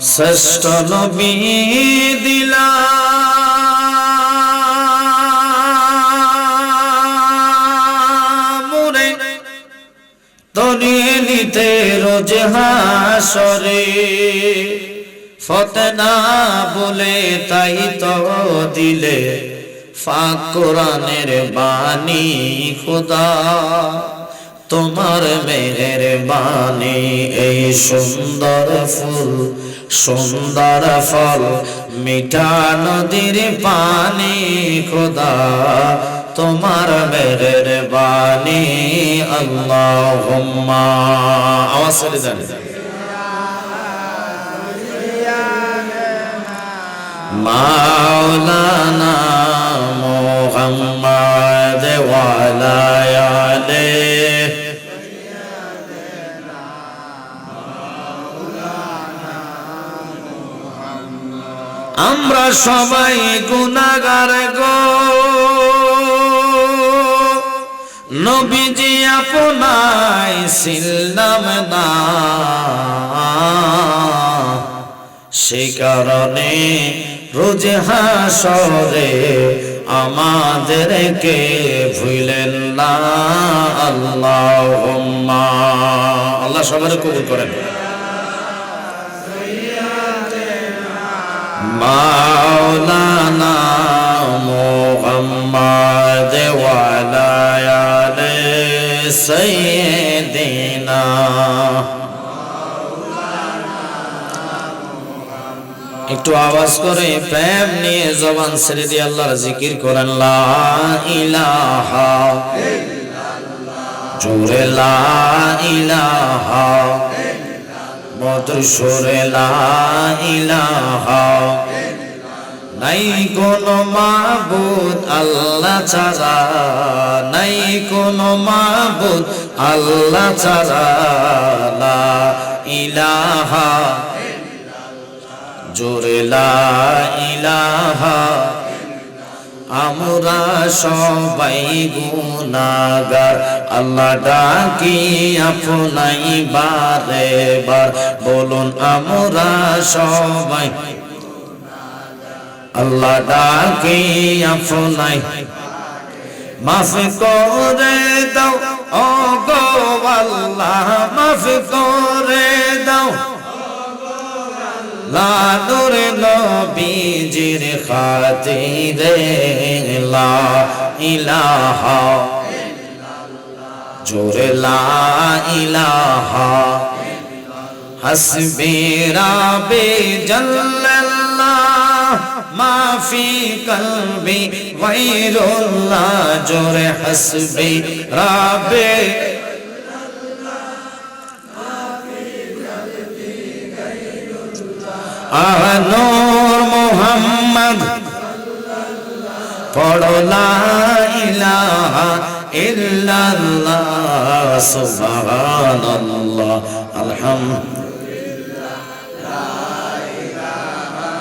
শ্রেষ্ঠ নবী দিলা মুরে তরিয়ে নিতে রোজ হাসরে ফতনা বলে তাই তো দিলে পাক কোরআনের বাণী খোদা তোমার মেহেরবানি এই সুন্দর ফুল সুন্দর ফল মিঠা নদীর পানি খোদা তোমার মেহেরবানি আল্লাহুম্মা আওয়াজ করে জানি মাওলানা মুহাম্মদ ওয়া আলা আলিহি আমরা সবাই গুনাহগার গো নবীজি আপনায় ছিলাম না সেই কারণে রোজ হাসরে আমাদেরকে ভুলেন না আল্লাহুম্মা আল্লাহ সবার কবুল করেন মাওলানা মুহাম্মদ ওয়া আলা আলিহি সাইয়্যিদিনা একটু আওয়াজ করে প্রেম নিয়ে জবান ছেড়ে দিয়ে আল্লাহর জিকির করেন লা ইলাহা ইল্লাল্লাহ জোরে লা ইলাহা মধুর সুরে লা ইলাহা নাই কোনো মাবুদ আল্লাহ ছাড়া নাই কোনো মাবুদ আল্লাহ ছাড়া লা ইলাহা জোরে লা ইলাহা আমরা সবাই গুনাহগার আল্লাহ ডাকি আপনাই বারে বার বলুন আমরা সবাই আল্লাহ ডাকি আপনাই মাফ করে দাও ও গো আল্লাহ মাফ করে দাও লাদুর নবীজির খাতিরে লা ইলাহা জোরে লা ইলাহা হাসবি রাব্বি জাল্লাল্লাহ মা ফি কলবি গায়রুল্লাহ জোরে হাসবি রাব্বি নূর মুহাম্মদ পড়ো লা ইলাহা ইল্লাল্লাহ সুবহানাল্লাহ আলহামদুলিল্লাহ লা ইলাহা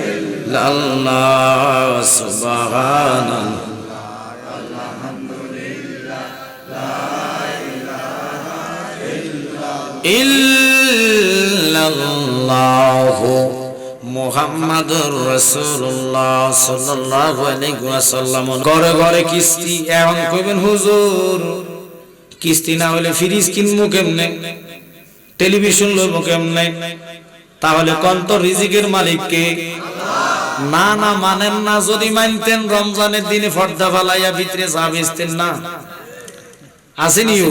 ইল্লাল্লাহ সুবহানাল্লাহ আলহামদুলিল্লাহ লা ইলাহা ইল্লাল্লাহ মুহাম্মাদুর রাসূলুল্লাহ সাল্লাল্লাহু আলাইহি ওয়াসাল্লাম ঘরে ঘরে কিস্তি এখন কইবেন হুজুর কিস্তি না হলে ফ্রিজ কিনবো কেমনে টেলিভিশন লইবো কেমনে তাহলে কোন তো রিজিকের মালিক কে না না মানেন না যদি মানতেন রমজানের দিনে পর্দা ফালাইয়া ভিতরে চা বেচতেন না আসেনিও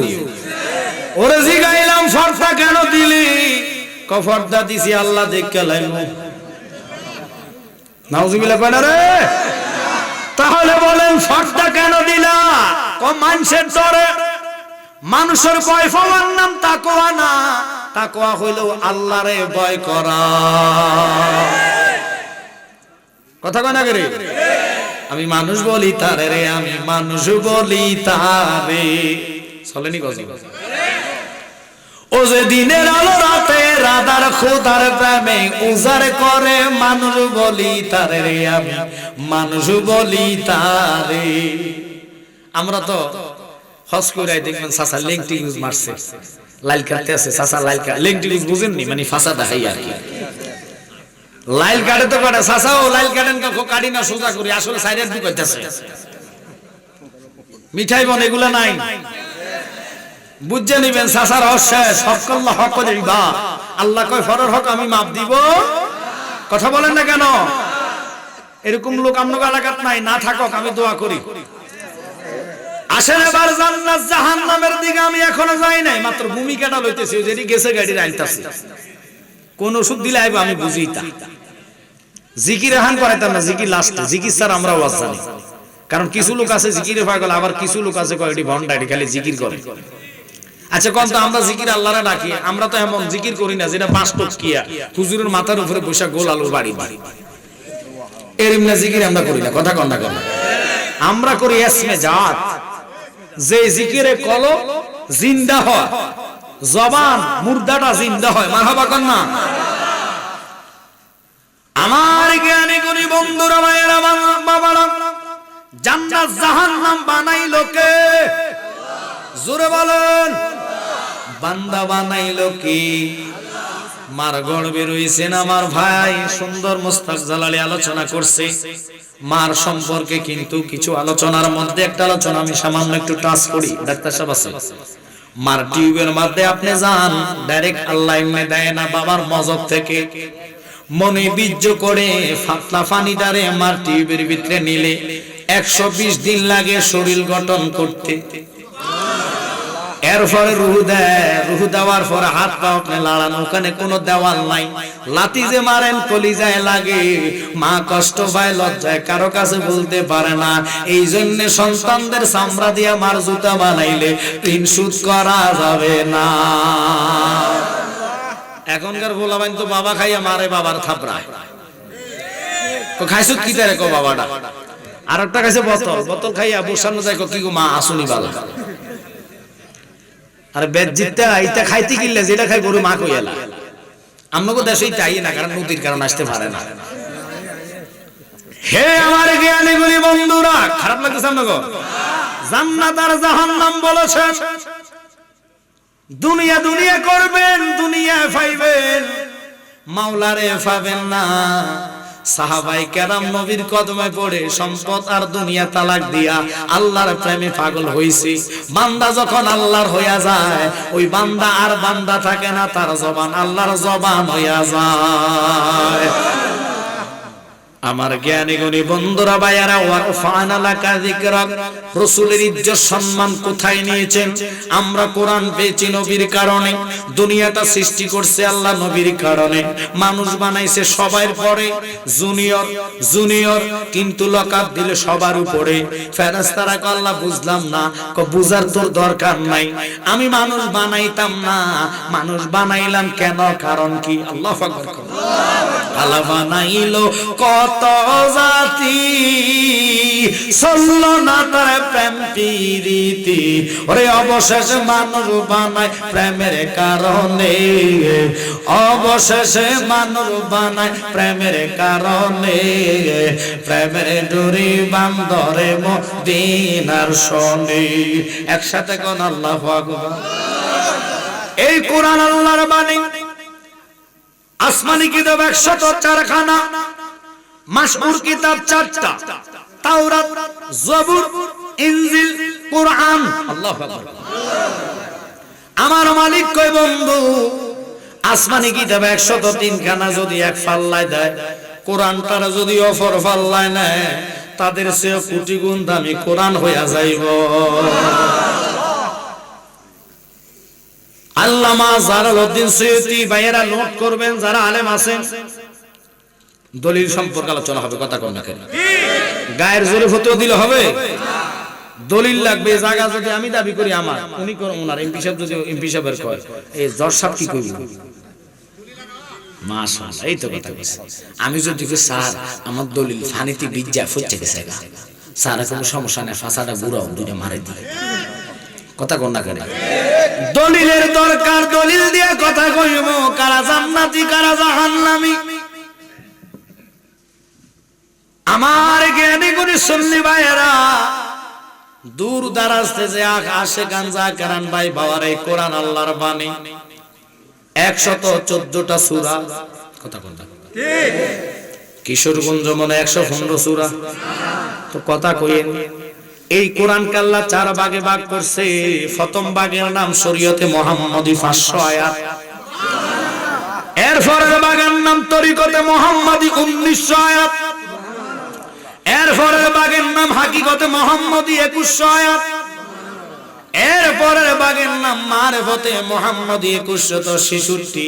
ওরে জিগাইলাম পর্দা কেন দিলি পর্দা দিছি আল্লাহ দেখে লাইমু নাউজুবিল্লাহ কয় না রে তাহলে বলেন পর্দা কেন দিলা মানুষের ডরে মানুষের ভয় পাওয়ার নাম তাকওয়া না তাকওয়া হইলো আল্লাহরে ভয় করা কথা কয় না রে আমি মানুষ বলি তারে রে আমি মানুষ বলি তারে চলেনি গজি ও যে দিনের আলো রাতে রাদার খোদার প্রেমে উজার করে মানুষ বলি তারে রে আমি মানুষ বলি তারে আমরা তো হজ করে দেখবেন চাচা লেংটি ইউজ মারছে লাইল কাটতে আছে চাচা লাইল লেংটি ইউজ বুঝেননি মানে ফাঁসা দেখাই আর কি লাইল কাটে তো কাটে চাচা ও লাইল কাটেন কাটি না সোজা করি আসলে সাইডে ঢুকাইতেছে মিঠাই বন এগুলা নাই বুঝে নিবেন চাচার অশেষ হক্কাল্লাহ হক দিবা আল্লাহ কয় ফরর হক আমি মাপ দিব কথা বলেন না কেন এরকম লোক আমনগো এলাকাত নাই না থাকক আমি দোয়া করি আসেন এবার জান্নাত জাহান্নামের দিকে আমি এখনো যাই নাই মাত্র ভূমিকাটা লইতেছি যেটি গেছে গাড়ি আইতাছি কোন ওষুধ দিলে আইবো আমি বুঝি তা জিকির হান করাইতাম না জিকির লাস্ট জিকির স্যার আমরা ওয়াজ জানি কারণ কিছু লোক আছে জিকিরে পাগল আবার কিছু লোক আছে কয়টি ভন্ডাটি খালি জিকির করে আচ্ছা কোন তো আমরা জিকির আল্লাহরে ডাকি আমরা তো এমন জিকির করি না যেটা পাঁচ টকিয়া হুজুরের মাথার উপরে বসে গোল আলুর বাড়ি বাড়ি এরম না জিকির আমরা করি না কথা কন না কেন আমরা করি ইসমে জাত যে জিকিরে কলব জিন্দা হয় জবান মুর্দাটা জিন্দা হয় মারহাবা কন না আমার জ্ঞানী গুণী বন্ধুরা ভাইয়েরা বাবারা জান্নাত জাহান্নাম বানাইলো কে জোরে বলেন বান্দা বানাইলো কি মার গর্বে রইছেন আমার ভাই সুন্দর মুস্তাক জালালি আলোচনা করছে মার সম্পর্কে কিন্তু কিছু আলোচনার মধ্যে একটা আলোচনা আমি সামান্য একটু টাচ করি ডাক্তার সাহেব আছে মার টিউবের মধ্যে আপনি যান ডাইরেক্ট আল্লাহ এমনি দেয় না বাবার মজব থেকে মনে বীর্য করে ফাতলা পানিটারে মার টিউবের ভিতরে নিলে 120 দিন লাগে শরীর গঠন করতে এরপরে রুহু দেওয়ার পরে হাত পা আপনি লাড়ান ওখানে কোনো দেওয়াল নাই লাথি যে মারেন কলিজায় লাগে মা কষ্ট পায় লজ্জায় কারো কাছে বলতে পারে না এই জন্য সন্তানদের চামড়া দিয়া মার জুতা বানাইলে ঋণ শোধ করা যাবে না এখনকার গোলাবাইন তো বাবা খাইয়া মারে বাবার থাপড়ায় তো খাইছো কি তারে কো বাবাটা আর একটা খাইছে বোতল খাইয়া বসানো যায় কি গো মা আসুনি বালা আর বেজ্জিতটা এইটা খাইতে গিলে যেটা খাই গরু মা কইলা আমগো দেশেই তাই না কারণ নদীর কারণ আসতে পারে না হে আমার জ্ঞানী গুণী বন্ধুরা খারাপ লাগতেছে আমগো জান্নাত আর জাহান্নাম বলেছেন দুনিয়া দুনিয়া করবেন দুনিয়ায় পাইবেন মাওলারে পাবেন না সাহাবায়ে কেরাম নবীর কদমে পড়ে সম্পদ আর দুনিয়া তালাক দিয়া আল্লাহর প্রেমে পাগল হইছে বান্দা যখন আল্লাহর হইয়া যায় ওই বান্দা আর বান্দা থাকে না তার জবান আল্লাহর জবান হইয়া যায় আমার জ্ঞানী গুণী বন্ধুরা ভাইয়ারা ওয়ারফা'না লাকা যিকরাক রাসূলের ইজ্জত সম্মান কোথায় নিয়েছেন আমরা কোরআন পেয়েছি নবীর কারণে দুনিয়াটা সৃষ্টি করছে আল্লাহ নবীর কারণে মানুষ বানাইছে সবার পরে জুনিয়র কিন্তু লকাপ দিলে সবার উপরে ফেরেশতারা কয় আল্লাহ বুঝলাম না বুঝার তোর দরকার নাই আমি মানুষ বানাইতাম না মানুষ বানাইলাম কেন কারণ কি আল্লাহু আকবার আল্লাহ বানাইলো কত জাতি চললো না তার প্রেম প্রীতি ওরে অবশেষে মানুষ বানায় প্রেমের কারণে অবশেষে মানুষ বানায় প্রেমের কারণে প্রেমের ডোরি বান্দরে মদিনার শনি একসাথে কোন আল্লাহু আকবার এই কোরআন আল্লাহর বাণী আসমানি কিতাব 104 খানা মাশহুর কিতাব 4টা তাওরাত জবুর ইনজিল কুরআন আল্লাহু আকবার আমার মালিক কয় বন্ধু আসমানি কিতাব 103 খানা যদি এক পাল্লায় দেয় কোরআনটার যদি অপর পাল্লায় নেয় তাদের চেয়ে কোটি গুণ দামি কোরআন হইয়া যাইব আল্লামা জালালউদ্দিন সুয়ুতী ভাইয়েরা নোট করবেন যারা আলেম আছেন দলিল সম্পর্কে আলোচনা হবে কথা কোন না কেন গায়ের জোরে ফতোয়া দিলে হবে দলিল লাগবে জায়গা যদি আমি দাবি করি আমার উনি কোন ওনার এমপি সাহেব যদি এমপি সাহেবের কয় এই জজ সাহেব কি কইবি মাশাআল্লাহ এই তো কথা কইছে আমি যদি কই স্যার আমার দলিল ফানিতে বিজ্জা ফুটছে গেছে স্যার কোনো সমস্যা নাই ফাসাটা বুড়াও দুইটা মারে দিই কথা কোন না কেন দলিলের দরকার দলিল দিয়ে কথা কইব কারা জান্নাতি কারা জাহান্নামী আমার জ্ঞানী গুণী সুন্নি ভাইয়েরা দূর দারাজ থেকে আসে গাঞ্জা কারান ভাই বাবার এই কোরআন আল্লাহর বাণী 114টা সূরা কথা কথা ঠিক। কিশোরগঞ্জ মনে 115 সূরা, তো কথা কইেন। এই কোরআন কাল্লা 4 ভাগে ভাগ করছে। প্রথম ভাগের নাম শরীয়তে মুহাম্মাদি 500 আয়াত, এর পরের ভাগের নাম তরিকতে মুহাম্মাদি 1900 আয়াত, এর পরের ভাগের নাম হাকিকতে মুহাম্মাদি 2100 আয়াত, এর পরের ভাগের নাম মারিফতে মুহাম্মাদি 2166।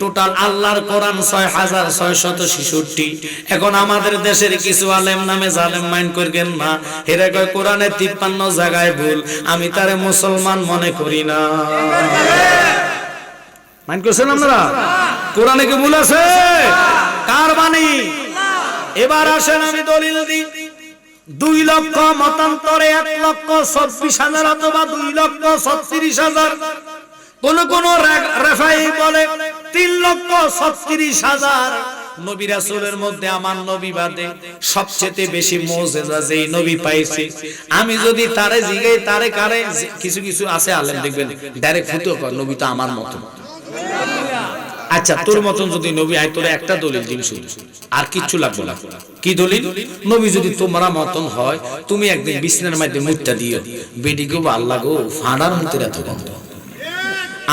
টোটাল আল্লাহর কোরআন 6666। এখন আমাদের দেশের কিছু আলেম নামে জালেম মাইন্ড করবেন না, এরা কয় কোরআনে 53 জায়গায় ভুল, আমি তারে মুসলমান মনে করি না। মাইন্ড করছেন আপনারা? কোরআনে কি ভুল আছে? কার বাণী? এবার আসেন আমি দলিল দিই। 2 লক্ষ মতান্তরে 1,24,000 অথবা 2,36,000, কোন কোন রেফাই বলে 3,36,000। নবী রাসূলের মধ্যে আমার নবী বাদে সবচেয়ে বেশি মুজিজা যেই নবী পাইছে, আমি যদি তারে জিগাই তারে কারে, কিছু কিছু আছে আলেম দেখবেন ডাইরেক্ট ফুটো কর নবী তো আমার মত। আচ্ছা তোর মতন যদি নবী আয়, তোরে একটা দলিল দিন শুধু, আর কিচ্ছু লাগবে না। কি দলিল? নবী যদি তোমরা মতন হয়, তুমি একদিন বিছনার মধ্যে মুত্তা দিও, বেডি গো আল্লাহ গো ফাড়ার মুতের এত গন্ধ।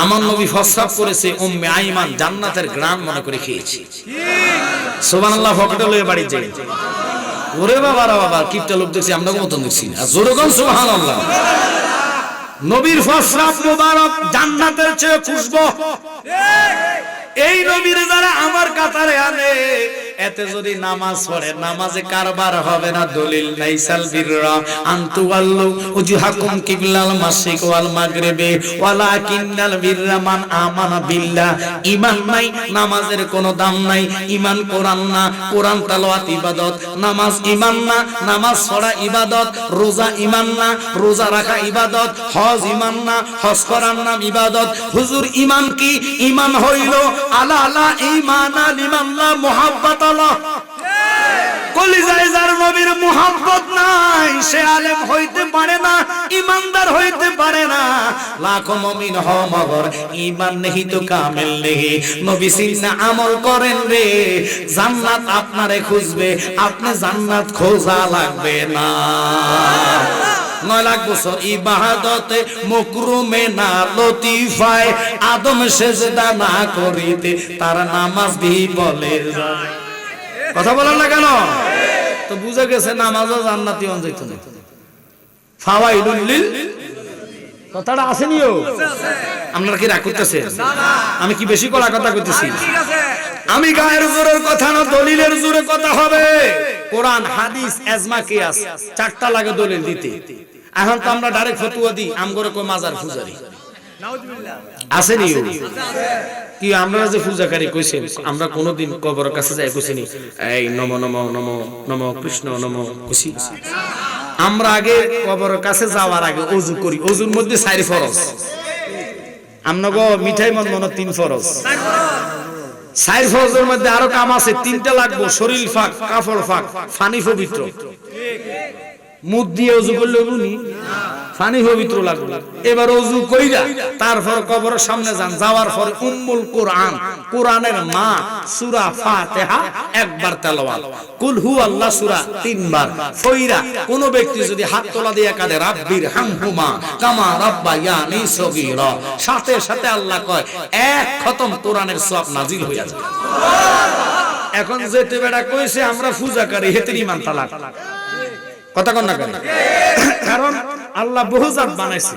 আমার নবী প্রস্রাব করেছে, উম্মে আইমান জান্নাতের গ্রাম মনে করে খেয়েছি। সুবহানাল্লাহ। ফকটে লয়ে বাড়ি যাই, ওরে বাবা রে বাবা, কিপটা লোক দেখছি, আমরা মতন দেখছি না। জোরে কোন সুবহানাল্লাহ। নবীর প্রস্রাব মোবারক জান্নাতের চেয়ে খুশবু। এই নবীর যারা আমার কাতারে আনে, এতে যদি নামাজ পড়ে, নামাজে কারবার হবে না। দলিল নাই। সাল বিররা আনতু ওয়াল্লু উজহাকুম কিবলাল মাশরিক ওয়াল মাগরিবি ওয়ালাকিন্নাল বিররা মান আমানা বিল্লাহ। ঈমান নাই, নামাজের কোনো দাম নাই। ঈমান কোরআন না, কোরআন তেলাওয়াত ইবাদত। নামাজ ঈমান না, নামাজ পড়া ইবাদত। রোজা ঈমান না, রোজা রাখা ইবাদত। হজ ঈমান না, হজ করার নাম ইবাদত। হুজুর ঈমান কি? ঈমান হইল আলা আলা ঈমানা লিমান লা মুহাব্বাত আল্লাহ। কলিজায় যার নবীর মুহাব্বত নাই, সে আলেম হইতে পারে না, ঈমানদার হইতে পারে না। লাখো মুমিন হ মগর ঈমান নেহি তো কামেল নেহি। নবী সিনা আমল করেন রে, জান্নাত আপনারে খুঁজবে, আপনি জান্নাত খোঁজা লাগবে না। 9 লাখ বছর ইবাদতে মকরুমে না লতিফায়, আদম সেজদা না করিতে তার নামাজ বিফলে যায়। কথা বলেন না কেন? তো বুঝে গেছে নামাজও জান্নাতি হন যাইতো না। ফাওয়াইদুল লিল, কথাটা আসেনিও? আপনারা কি রাগ করতেছেন? আমি কি বেশি কড়া কথা কইতেছি? আমি গায়ের জোরের কথা না, দলিলের জোরে কথা হবে। কোরআন হাদিস ইজমা কিয়াস 4টা লাগে দলিল দিতে। এখন তো আমরা ডাইরেক্ট ফতোয়া দিই, আমগরে কই মাজার পূজারি আসেনি? কি আমরা যে পূজাকারী কইছেন, আমরা কোনদিন কবরের কাছে যাই কইছিনি এই নম নম নম নম কৃষ্ণ নম কইছি? আমরা আগে কবরের কাছে যাওয়ার আগে ওযু করি। ওযুর মধ্যে 4 ফরজ। আমরা গো মিঠাই মন মন 3 ফরজ। 4 ফরজের মধ্যে আরো কাম আছে, 3টা লাগবে। শরীর ফাক, কাপড় ফাক, পানি পবিত্র। মুখ দিয়ে ওযু করলে নুনি পানি পবিত্র লাগবে। এবার ওযু কইরা তারপর কবরের সামনে যান। যাওয়ার পরে উম্মুল কোরআন, কোরআনের মা সূরা ফাতিহা একবার তেলাওয়াত, কুল হুয়াল্লাহ সূরা 3 বার পড়া। কোন ব্যক্তি যদি হাত তোলা দিয়ে কাঁদে রাব্বির হামহুমা কামা রাব্বায়ানি সগীরা, সাথে সাথে আল্লাহ কয় 1 খতম কোরআনের সওয়াব নাজিল হইয়া যায়। এখন যেতে বেড়া কইছে আমরা পূজাকারী, হেতের ঈমান তালাক। কথা কন না কেন? কারণ আল্লাহ বহু জাত বানাইছে।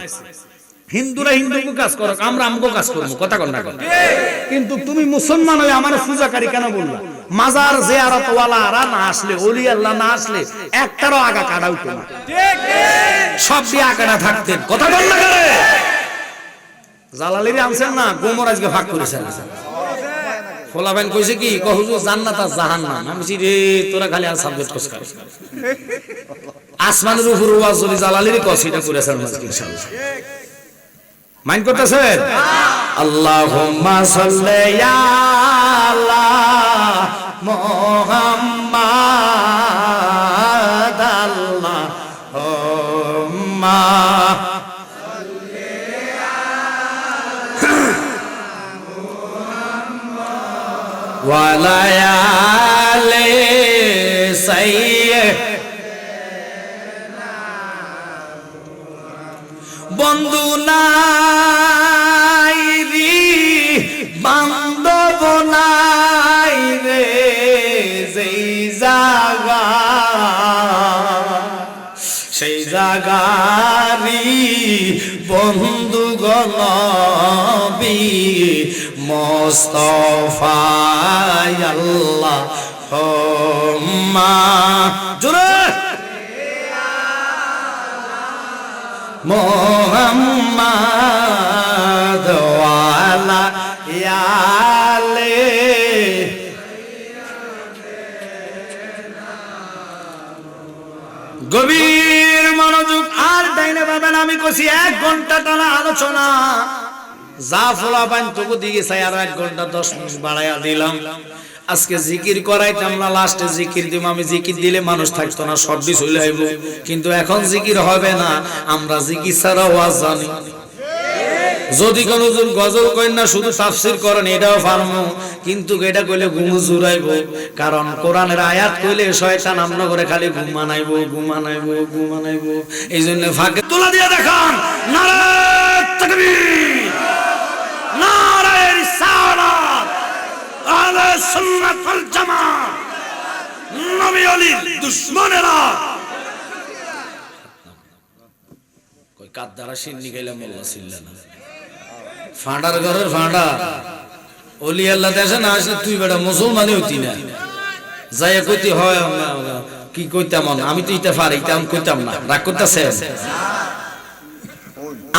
হিন্দুরা হিন্দু কাজ করো, আমরা আমগো কাজ করব। কথা কন না কেন? কিন্তু তুমি মুসলমান হয়ে আমার পূজাকারী কেন বললা? মাজার জিয়ারত ওয়ালারা না আসলে, ওলি আল্লাহ না আসলে একটারও আগা কাটা উঠতো না। ঠিক ঠিক, সব দিয়ে আগাটা থাকতেন। কথা কন না কেন? জালালিরে আনছেন না, গোমর আজকে ভাগ করেছেন। ফলাবেন কইছে কি হুজুর জান্নাত আর জাহান্নাম। আমি বলছি রে তোরা খালি আর সাবজেক্ট কোর্স কর। আসমানের উপর ওয়াজ যদি জালালির কসিটা করেছেন ইনশাআল্লাহ। মাইন্ড করতেছেন? আল্লাহুম্মা সাল্লি আলা মুহাম্মাদ আল্লাহুম্মা ওয়ালায়ালে সাইয়্যিদ বন্ধু নাই রে বান্ধব নাই রে যেই জায়গা সেই জায়গারি বন্ধু গনবি মুস্তাফা আল্লাহ জোরে মোহাম্মদ ওয়ালা ইয়ালে গভীর মনোযোগ আর ডাইনে পাবেন। আমি কইছি 1 ঘন্টা টানা আলোচনা, যা ফলাফল তবু দিকে চাই আর 1 ঘন্টা 10 মিনিট বাড়াইয়া দিলাম। আজকে জিকির করাইতাম না, লাস্টে জিকির দিব। আমি জিকির দিলে মানুষ থাকতো না, সর্দি চলে আইব। কিন্তু এখন জিকির হবে না, আমরা জিকির ছাড়া ওয়াজ জানি। যদি কোন গজল করেন না, শুধু তাফসীর করেন, এটাও পারমু, কিন্তু এটা কইলে ঘুম জুড়াইব। কারণ কোরআনের আয়াত কইলে শয়তান আমন করে খালি ঘুমানাইব ঘুমানাইব ঘুমানাইব। এই জন্য ফাঁকে তোলা দিয়ে দেখান নারে তাকবীর, নারে রিসালাত, আহলে সুন্নাত ওয়াল জামাত। নবী ওলির দুশমনেরা কই কাদ্দারা সিন্নি গাইলা মোল্লা ছিলেন না, ফাঁডার ঘরের ফাঁডা ওলি আল্লাহ দেশে না আসলে তুই বেটা মুসলমানই হইতি না। যাই কইতে হয় কি কইতাম, আমি তো এটা পারি, আমি কইতাম না, রাগ করতেছে।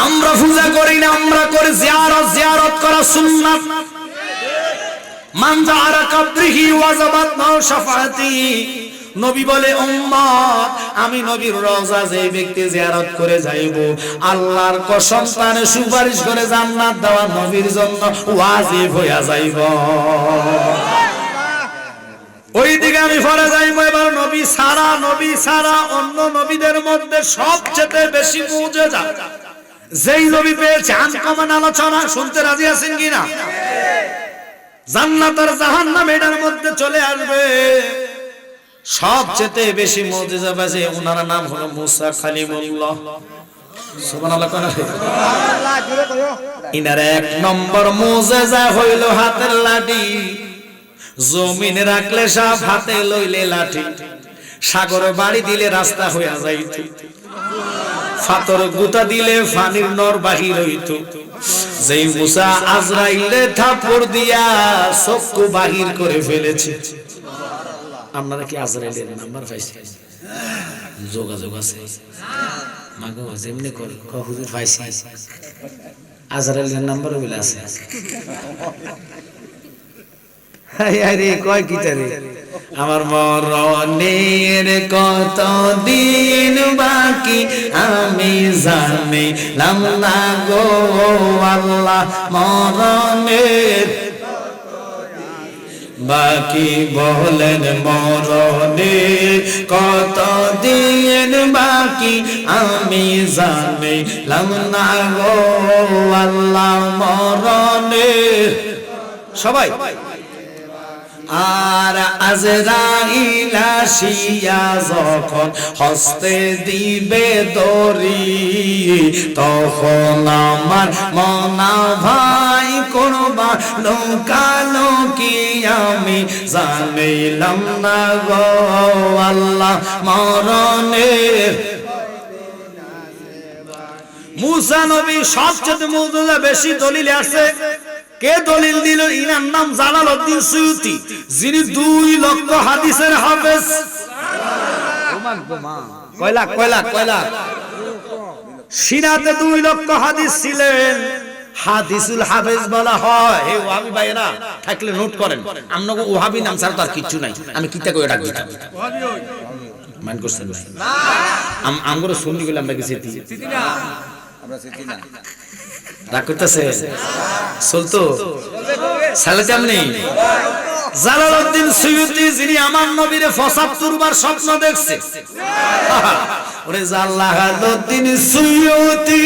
আমরা পূজা করি না, আমরা করি জিয়ারত। জিয়ারত করা সুন্নাত। মান যারা কবরিহি ওয়াজাবাত মাও শাফাআতি। নবী বলে উম্মত, আমি নবীর রওজা যে ব্যক্তি জিয়ারত করে যাইব, আল্লাহর কসম তারে সুপারিশ করে জান্নাত দেওয়া নবীর জন্য ওয়াজিব হইয়া যাইব। ওই দিকে আমি পরে যাইব। এবার নবী ছাড়া অন্য নবীদের মধ্যে সবচেয়ে বেশি মুজিজা যেই নবী পেয়েছে, আনকমন আলোচনা শুনতে রাজি আছেন কিনা? জান্নাত আর জাহান্নাম এটার মধ্যে চলে আসবে। সবচেয়ে বেশি মুজিজা পেয়েছে, ওনার নাম হলো মুসা কালিমুল্লাহ। সুবহানাল্লাহ। ইনার 1 নম্বর মুজিজা হইল হাতের লাঠি। জমিনে রাখলে সাপ, হাতে লইলে লাঠি। সাগরে বাড়ি দিলে রাস্তা হইয়া যাইত, ফাতর গুতা দিলে পানির নর বাহির হইত। যেই মুসা আজরাইলে থাপড় দিয়া চক্ষু বাহির করে ফেলেছে। আপনারা কি আজরাইলের নাম্বার পাইছেন? যোগাযোগ আছে মাগো, যেমনি করে হুজুর পাইছি, আজরাইলের নাম্বার বলে আছে। আরে কয় কি তারে, আমার মরণের কত দিন বাকি আমি জানিলাম না গো আল্লাহ। মরণের বাকি বলেন, মরণের কত দিন বাকি আমি জানিলাম না গো আল্লাহ। মরণের সবাই আর আজরাইল আসিয়া যখন হস্তে দিবে দড়ি, তখন আমার মনা ভাই করবা লোকালোকি আমি জানিলাম না গো আল্লাহ। মরণের মুসা নবী সবচেয়ে মুজিজা বেশি দলিল আছে। কে দলিল দিল? ইনার নাম জালালউদ্দিন সুয়ুতি, যিনি 2 লক্ষ হাদিসের হাফেজ। কয়লা সিনাতে 2 লক্ষ হাদিস ছিলেন। হাদিসুল হাফেজ বলা হয়। হে ওয়াহাবি ভাইরা থাকলে নোট করেন, আমনগো ওয়াহাবি নাম ছাড়া তো আর কিচ্ছু নাই। আমি কিতা কই ডাক দিতাম, ওয়াহাবি হই মান করছেন না? আমগো সুন্নি গুলো আমরা কি চিতি না? আমরা চিতি না। রাগ করতেছে চলতো সালাতে আমনি। জালালউদ্দিন সুয়ুতি, যিনি আমার নবীরে 75 বার স্বপ্ন দেখছে। ওরে জালালউদ্দিন সুয়ুতি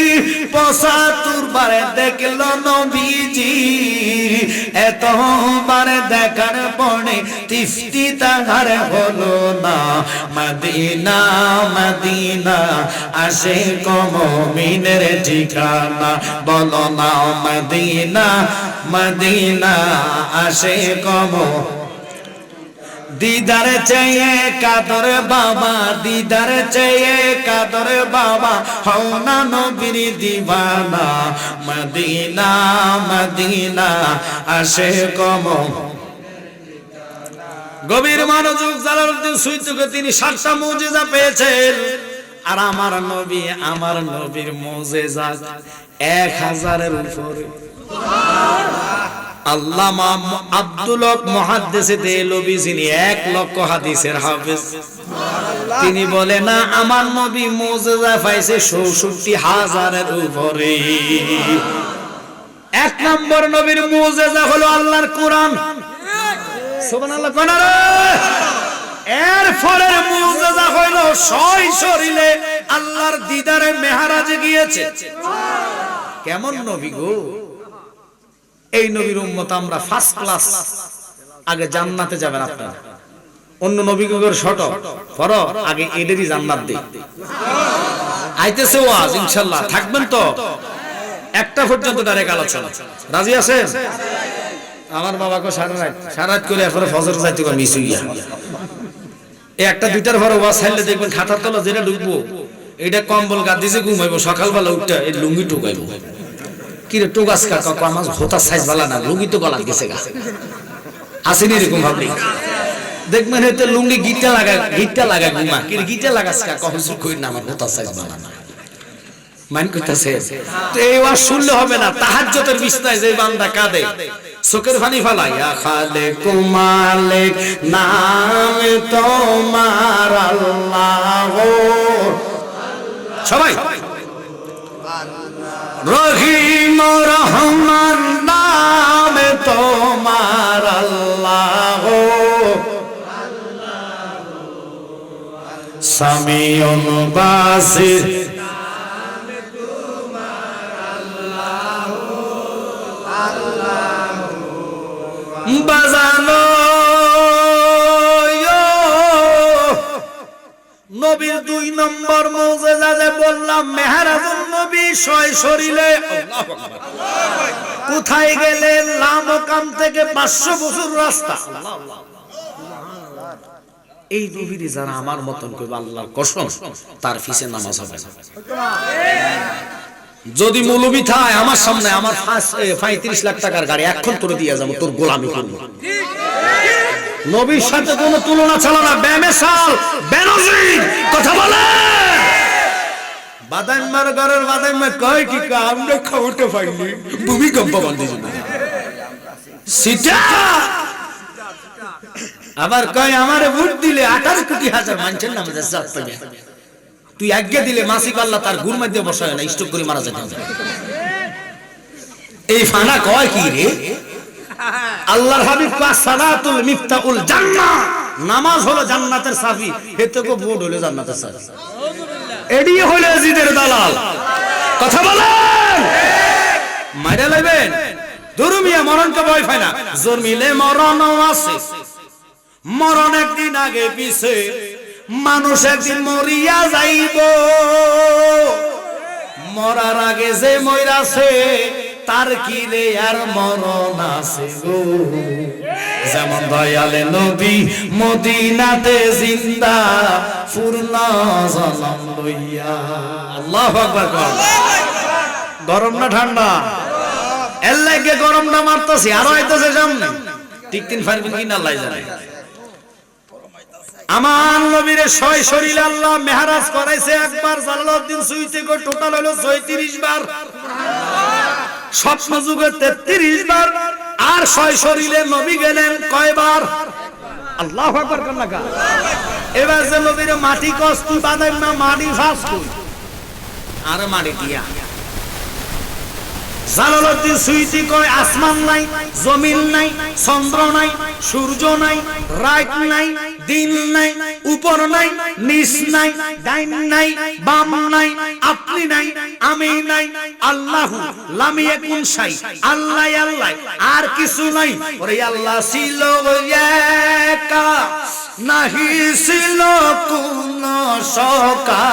৭৫ বারে দেখলো নবীজি, এতবারে দেখার পরে তৃপ্তি তাহার হলো না। মদিনা মদিনা আশিক মুমিনের ঠিকানা, বলো না মদিনা মদিনা আশিক দিদার চেয়ে কাদর বাবা, দিদার চেয়ে কাদর বাবা, হও না নবীর দিওয়ানা। মদিনা মদিনা আশিক গভীর মনোযোগ। জালালউদ্দিন সুয়ুতিকে তিনি ৭টা মুজিজা পেয়েছেন, আর আমার নবীর মুজিজা ১,০০০-এর উপরে। আল্লামা আব্দুল হক মুহাদ্দিসে দেহলভী, যিনি ১,০০,০০০ হাদিসের হাফেজ, তিনি বলে না আমার নবী মুজিজা পাইছে ৬৪,০০০-এর উপরে। ১ নম্বর নবীর মুজিজা হলো আল্লাহর কোরআন। সুবহানাল্লাহ কোন রে? এর পরের মুজিজা হলো শরীরে আল্লাহর দিদারে মেহরাজে গিয়েছে। কেমন নবী গো! এই নবীর উম্মত আমরা ফার্স্ট ক্লাস। আগে জান্নাতে যাবেন আপনারা, অন্য নবীগুলোর শট পর আগে এদেরই জান্নাত দেই। আইতেছে ওয়াজ ইনশাআল্লাহ, থাকবেন তো? ১টা পর্যন্ত ডাইরেক্ট আলোচনা, রাজি আছেন? আমার বাবাকে সারা রাত করে এরপরে ফজর যাইতে কর মিস হইয়া, এই ১টা ২টার পরে ওয়াজ ছাইলে দেখবেন খাতার তলা যেটা ঢুকবো এটা কম্বল গাদ দিছে ঘুমাইবো, সকালবেলা উঠে এই লুঙ্গি টুকাইবো। কিরে টোগাস কাকা আমার হোতার সাইজ বালা না, লুঙ্গি তো গলা গেছে গা, আসেনি এরকম ভাবলি দেখবেন হয়তো লুঙ্গি গিটটা লাগা ঘুমা, কিরে গিটটা লাগাস কাকা হুজুর কই না, আমার হোতার সাইজ বালা না মান কইতাছে। তো এই ওয়াজ শুনলে হবে না, তাহাজ্জুদের বিছনায় যে বান্দা কাঁদে চোখের পানি ফেলায়, ইয়া খালিক মালিক নাম তোমার আল্লাহ, সবাই রহিম রহমান নাম তোমার আল্লাহ, সামিউন বাসির বাজানো। নবীর ২ নম্বর মুজিজা যে বললাম মেহরাজুন নবী শরীরে। কোথায় গেলেন? লামকাম থেকে ৫০০ বছর রাস্তা। এই নবীর যারা আমার মতন করবে আল্লাহর কসম তার পিছে নামাজ হবে না। যদি মৌলবী থায় আমার সামনে, আমার ৩৫ লাখ টাকার গাড়ি এখন তোরে দিয়ে যাবো, তোর গোলামি করবো। নবীর সাথে কোনো তুলনা চলে না, বেমিসাল বেনজির কথা বলে। বাদাইমার ঘরের বাদাইমা কয় কি আমরা খবরটা পাইনি, ভূমিকম্প বান্ধি সিটা। আবার কয় আমারে ভোট দিলে ১৮ কোটি হাজার মানুষের নামে জাত পাইবে, তুই আজ্ঞা দিলে মাসিক আল্লাহ তার গুর মধ্যে বসায় না, স্টক করে মারা যেতে হবে। এই ফানা কয় কি রে? আল্লাহর হাবিব কা সালাতুল মিফতাহুল জান্নাহ, নামাজ হলো জান্নাতের চাবি, এতে কো ভোট হলো জান্নাতের চাবি। এডি হলো জিদের দালাল কথা বলেন, মাইরা লইবেন দুরুমিয়া মরণকে ভয় পায় না, জোর মিলে মরণও আছে, মরণ একদিন আগে পিছে, মানুষ একদিন মরিয়া যাইব, মরার আগে যে মইরাছে তার কি রে আর মরণ আছে গো। যেমন দয়ালে নবী মদিনাতে জিন্দা পূর্ণ জনম লইয়া। আল্লাহু আকবার। গরম না ঠান্ডা? এর লাগে গরম না মারতেছি, আরো আইতেছে সামনে, ঠিক তিন পারবেন কিনা আল্লাহ জানে। আমার নবীর শরীরে আল্লাহ মেহরাজ করাইছে একবার, জালালউদ্দিন সুয়ুতি কো টোটাল হলো ৩৬ বার, স্বপ্ন যুগে ৩৩ বার, আর শরীরে নবী গেলেন কয়বার? আল্লাহু আকবার কান্নাকা। এবার যে নবীর মাটি কস্তি বাদাইম না, মাটি ফাস কই আর মাটি দিয়া জালালউদ্দিন সুয়ুতি কয় আসমান নাই, জমিন নাই, চন্দ্র নাই, সূর্য নাই, রাত নাই, দিন নাই, উপর নাই, নিচ নাই, ডাইন নাই, বাম নাই, আপনি নাই, আমি নাই, আল্লাহু লাম ইয়াকুন শাই, আল্লাহ আল্লাহ, আর কিছু নাই। ওরে আল্লাহ ছিল একা, নাহি ছিল কোন সকা,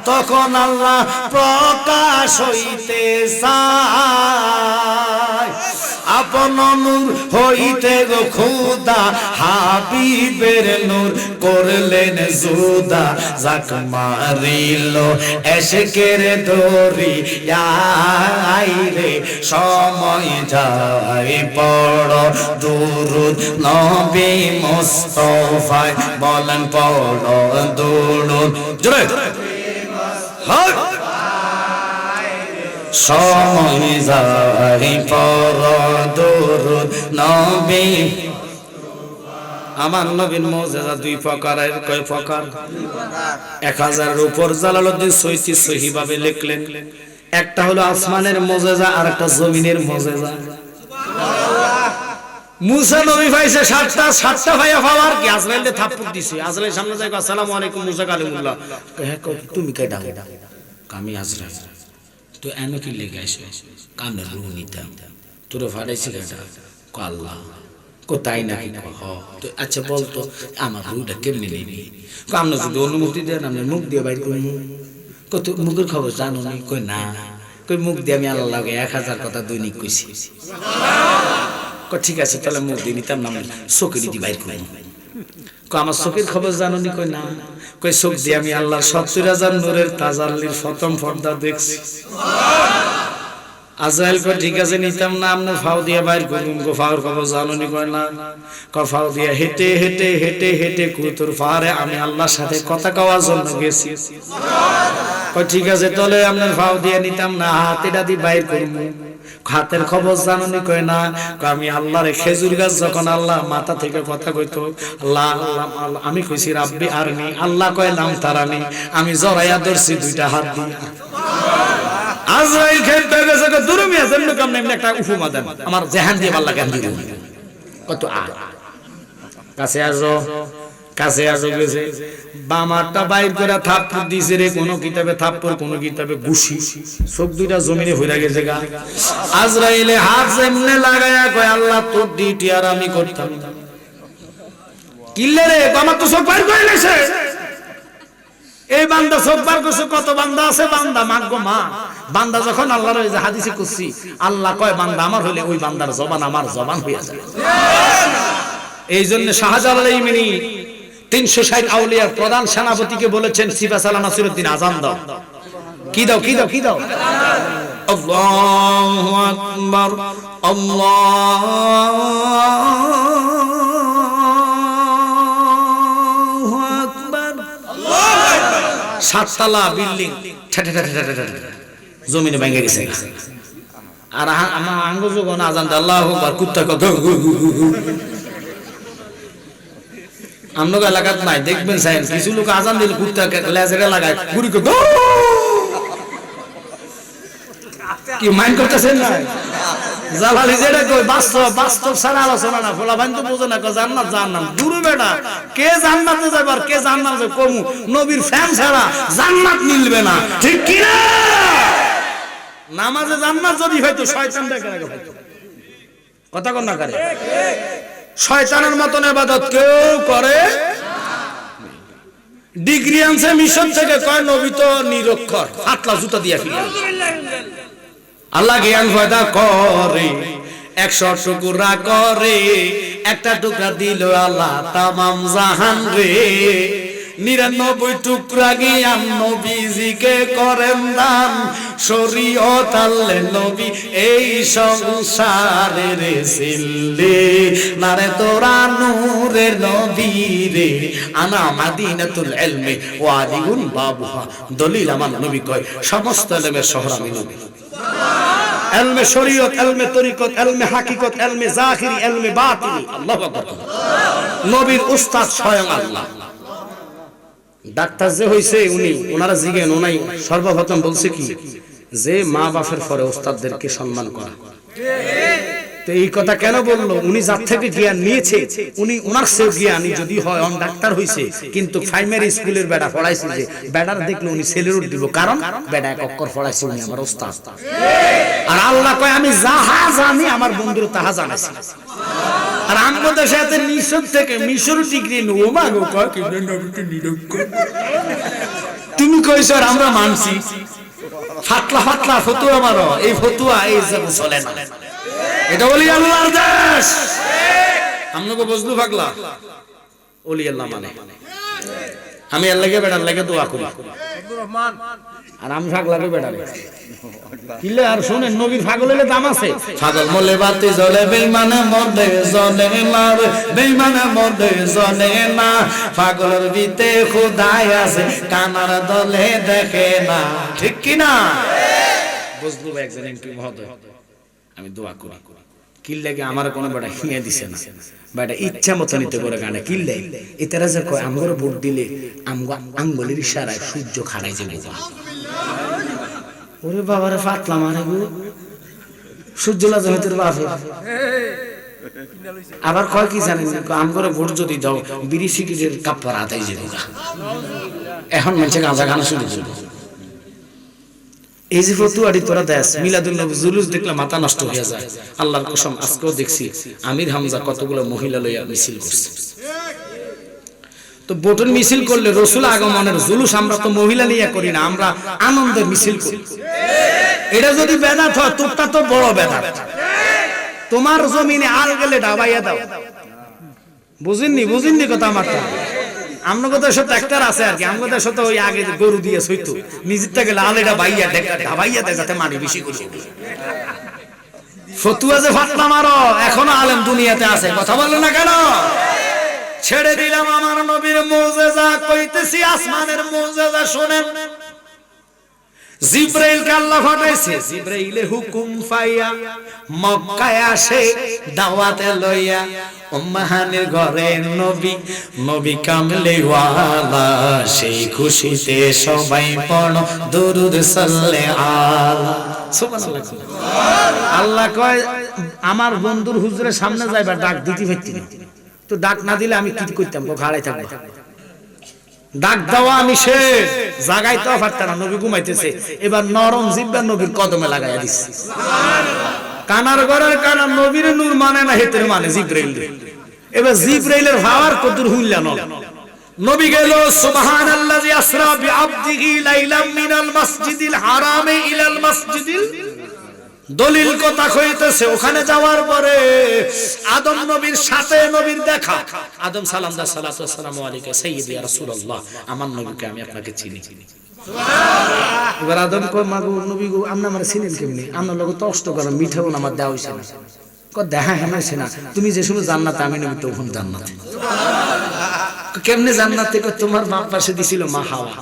তখন আল্লাহ প্রকাশ হইতে চায়। আপন নূর হইতে গো খোদা হাবিবের নূর করলেন জুদা, যাক মারিল এশকের দরিয়ায় রে, সময় যায় পড় দুরুদ নবী মুস্তাফায়, বলেন পড় দুরুদ জোরে হয়। সময় যায় পড় দুরুদ নবী। আমার নবীর মুজিজা দুই প্রকারের, কয় প্রকার? 1000 এর উপর জালালউদ্দিন সুয়ুতি সহিভাবে লিখলেন। একটা হলো আসমানের মুজিজা, আর একটা জমিনের মুজিজা। মুসা নবী পাইছে 7টা ভাইয়া পাওয়ার কি আজরাইলে থাপ্পড় দিছে। আজরাইল সামনে যায়, আসসালামু আলাইকুম মুসা কালিমুল্লাহ। হ্যাঁ তুমি কেডা? আমি আজরাইল। তো এনে কি লেগে আসে? কানের রূহ নিতাম। তোরে ফাড়াইছি কেডা? আল্লাহ। কোথায় নাকি? তো আচ্ছা বলতো আমার রূহটা কেমনে নিবি? আপনি যদি অনুমতি দেন আমি মুখ দিয়ে বাইর করি। কত মুখের খবর জানো নি? কই না। কই মুখ দিয়ে আমি আল্লাহ লাগে 1000 কথা দৈনিক কইছি। ঠিক আছে তাহলে মুখ দিয়ে নিতাম না, চোখের দি বাইর করি। আমার চোখের খবর জানো নি? কই না। কই চোখ দিয়ে আমি আল্লাহর 70,000 নূরের তাজাল্লির প্রথম পর্দা দেখছি। আজরাইল কয় ঠিক আছে নিতাম না, আপনি ফাও দিয়ে বাইর করুন। গো ফাওর খবর জানো নি? কয় না। ফাও দিয়ে হেঁটে হেঁটে হেঁটে হেঁটে কুতুর পাহাড়ে আমি আল্লাহর সাথে কথা কওয়ার জন্য গেছি। কয় ঠিক আছে তাহলে আপনার ফাও দিয়ে নিতাম না, হাতেটা দিয়ে বাইর করুন। হাতের খবর জানো নি? কয় না। আমি আল্লাহর খেজুর গাছ যখন আল্লাহ মাথা থেকে কথা কইতো, আল্লাহ আল্লাহ আমি কইছি রাব্বি আরনি, আল্লাহ কয় নাম তারানি, আমি জড়াইয়া ধরছি 2টা হাত দিয়ে। আজরাইল খেলতে গেছে, দূরে মিয়া যেমন কাম নেই একটা উপমা দেন আমার জাহান দিয়ে আল্লাহ জ্ঞান দিল। কত কাছে আসো, কাছে আসো। গেছে বামারটা বাইর করে থাপ্পড় দিছে রে, কোন কিতাবে থাপ্পড়, কোন কিতাবে ঘুষি। চোখ 2টা জমিনে হইরা গেছে গা। আজরাইলে হাত যেমনে লাগায়া কয় আল্লাহ তোর ডিউটি আর আমি করতাম না। কিল্লে রে আমার তো চোখ বাইর করে লাইছে। এই বান্দা চোখ বার করছে, কত বান্দা আছে বান্দা মাগো মা। বান্দা যখন আল্লাহর ওই যে হাদিসে করছি, আল্লাহ কয় বান্দা আমার হলে ওই বান্দার জবান আমার জবান হইয়া যায়। এই জন্য শাহজালাল ইমানি 360 আউলিয়ার প্রধান সেনাপতিকে বলেছেন সিফাসালা নাসিরউদ্দিন আজান দাও। কি দাও? কি দাও? কি দাও? আল্লাহু আকবার, আল্লাহু আকবার। 7 তলা বিল্ডিং জমিনে ভেঙে গেছে। আর আমার আঙ্গ যখন আজান দেয় আল্লাহু আকবার, কুত্তা কত আমনগো এলাকাত নাই দেখবেন সাইন কিছু লোক আজান দিলে কুত্তা লেজেরে লাগায় গুড়ি কত। কি মাইন্ড করতেছেন না? জালালি যেটা কই বাস্তব সারা আলোচনা না, ফলা ভাই তো বোঝে না। জান্নাত জাহান্নাম দূর বেটা, কে জান্নাতে যাবে আর কে জাহান্নামে যাবে কমু। নবীর ফ্যান ছাড়া জান্নাত মিলবে না, ঠিক কি না? নামাজে জান্নাত যদি হয়তো শয়তান দেখে রাখে হয়তো কথা কোন না করে। শয়তানের মতন ইবাদত কেউ করে। ডিগ্রি আনছে মিশন থেকে, কয় নবী তো নিরক্ষর, হাতলা জুতা দিয়া ফিরে। আল্লাহ জ্ঞান পয়দা করে, 100 টুকরা করে, একটা টুকরা দিল আল্লাহ তামাম জাহান রে। 99 টুকরা জ্ঞান নবীজিকে করেন দান, শরীয়ত আনলে নবী এই সংসারে রে সিল্লে নারে তোরা নূরের নবী রে। আনা মাদিনাতুল ইলমি ওয়া আলিউল বাবুহা, দলিল আমার নবী কয় সমস্ত ইলমের শহর আমি নবী। ইলমে শরীয়ত, ইলমে তরিকত, ইলমে হাকিকত, ইলমে জাহিরি, ইলমে বাতিনি। আল্লাহু আকবার। নবীর উস্তাদ স্বয়ং আল্লাহ। ডাক্তার যে হইছে উনি, ওনারা জিজ্ঞেন ওনাই সর্বপ্রথম বলছে কি যে মা বাপের পরে ওস্তাদদেরকে সম্মান করা। তো এই কথা কেন বললো? উনি যার থেকে জ্ঞান নিয়েছে, উনি ওনার সে জ্ঞানী যদি হয়, অন ডাক্তার হইছে, কিন্তু প্রাইমারি স্কুলের বেড়া পড়াইছে, যে বেড়ার দেখলে উনি সেলুট দিব, কারণ বেড়া এক অক্ষর পড়াইছে, উনি আমার ওস্তাদ। আর আল্লাহ কয় আমি যাহা জানি আমার বন্ধুর তাহা জানাইছি। আর আমাদের সাথে মিশর থেকে মিশর ডিগ্রি ও মা গো কয় কি নবীকে নিরক্ষর তুমি কইছো, আর আমরা মানছি। ফাটলা ফাটলা ফতুয়া মারো, এই ফতুয়া এই চলে না। এটা বলি আল্লাহর দেশ, আমনকে বুঝলু পাগলা ওলি আল্লাহ মানে। আমি আল্লাহকে বেড়ার লাগে দোয়া করি, আর আমি পাগলাকে বেড়ারে কিলে। আর শুনেন, নবীর পাগল হলে দাম আছে। পাগল মলে বাতি জ্বলে, বেঈমানে মরদে জ্বলে না, বেঈমানে মরদে জ্বলে না। পাগলের ভিতে খোদাই আছে, কানার দলে দেখে না, ঠিক কি না? বুঝলু একজন এমপি মহোদয়, আমি দোয়া করি কিল্লাকে আমার কোনো বেটা হিয়ে দিছে না, বেটা ইচ্ছা মতো নিতে করে গানে কিল্লাই এটারা যে কয় আমগরে ভোট দিলে আঙ্গুলের ইশারায় সূর্য খাড়াই যাবে। ওরে বাবারে ফাটলা মারে গো, সূর্য লাজ হইতের বাপে। আবার কয় কি জানেন, আমগরে ভোট যদি দাও বিড়ি সিগারেটের কাপড় আদায় যাবে। এখন মানুষে গাঁজা গানা শুরু করবে। এই যে ফতুয়ারি তোরা দেশ মিলাদুল নবী জুলুস দেখলে মাথা নষ্ট হয়ে যায়। আল্লাহর কসম আজকেও দেখছি আমির হামজা কতগুলো মহিলা লইয়া মিছিল করছে। তো বোটন মিছিল করলে রসুল আগমনের জুলুস আমরা তো মহিলা নিয়ে করি না, আমরা আনন্দের মিছিল করি। এটা যদি বেদাত হয়, তোরটা তো বড় বেদাত। তোমার জমিনে আল গেলে ডাবাইয়া দাও, বুঝিননি কথা আমারটা। আমনগদের সাথে ট্রাক্টর আছে আর কি, আমনগদের সাথে ওই আগে গরু দিয়ে সইতো, নিজের থেকে লাল এটা বাইয়া ঢাবাইয়া দেয় যাতে মানি বেশি করে। ফতুয়া যে ফাটলা মারো, এখনো আলেম দুনিয়াতে আছে, কথা বললো না কেন? ছেড়ে দিলাম আমার নবীর মুজিজা, কইতেছি আসমানের মুজিজা শুনেন। জিব্রাইলকে আল্লাহ পাঠাইছে, জিব্রাইলে হুকুম পাইয়া মক্কায় আসে দাওয়াতে লইয়া। উম্মাহানের ঘরে নবী কামলে ওয়ালা, সেই খুশিতে সবাই পড়ো দুরূদ সাল্লে আলা। সুবহানাল্লাহ। আল্লাহ কয় আমার বন্ধুর হুজুরের সামনে যাইবা, ডাক দিতে পারতি না, তো ডাক না দিলে আমি কি করতাম? ঘাড়াই থাকবো, ডাক দেওয়া নিষেধ, জাগাইতেও পারতাম না, নবী ঘুমাইতেছে। এবার নরম জিব্বা নবীর কদমে লাগাইয়া দিচ্ছে। কানার ঘরের কানা নবীর নূর মানে না, হেতের মানে জিব্রাইল। এবার জিব্রাইলের হাওয়ার কদুর হইল না। নবী গেল সুবহানাল্লাযী আসরা বিআবদিহি লাইলাম মিনাল মাসজিদিল হারামে ইলাল মাসজিদিল। দলিল কথা কইতেছে, ওখানে যাওয়ার পরে আদম নবীর সাথে নবীর দেখা। আদম সালাম দা সালাতু ওয়াসসালামু আলাইকা সাইয়্যিদি ইয়া রাসূলুল্লাহ, আমার নবীকে আমি আপনাকে চিনি। সুবহানাল্লাহ। এবার আদম কয় মাগো নবী গো, আপনি আমারে চিনেন কেমনে? আপনার লগে তো কষ্ট করেন, মিঠাও আমার দেওয়া হইছে না। কয় দেখা হেমাইছে না, তুমি যে সময় জান্নাতে, আমি নবী তখন জান্নাতে। কেমনে জান্নাতে? কয় তোমার বাপ পাশে দিছিল মা হাওয়া,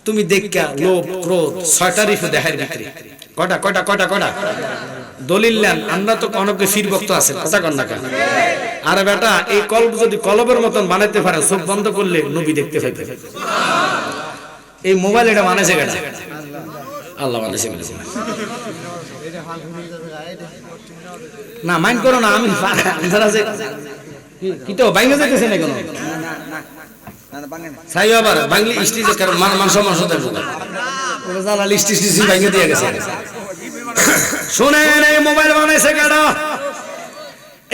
তুমি দেখা লোভ ক্রোধ ছয়টা রিফু দেহের ভিতরে। কয়টা দলিল নেন। আমরা তো কনকে ফির বক্ত আছে, কথা কন না কেন? আরে বেটা, এই কলব যদি কলবের মতন বানাইতে পারে, চোখ বন্ধ করলে নবী দেখতে পাইবে। এই মোবাইল এটা মানেছে কেন? আল্লাহ মানেছে না, মাইন্ড করো না। আমি কি তো বাইঙ্গা যেতেছে না কেন? সাই আবার বাংলি স্টিজে কারণ মান সম্মান দেখো ওরা জালা স্টিজ বাইঙ্গা দিয়ে গেছে। শুনেন, এই মোবাইল বানাইছে কেন?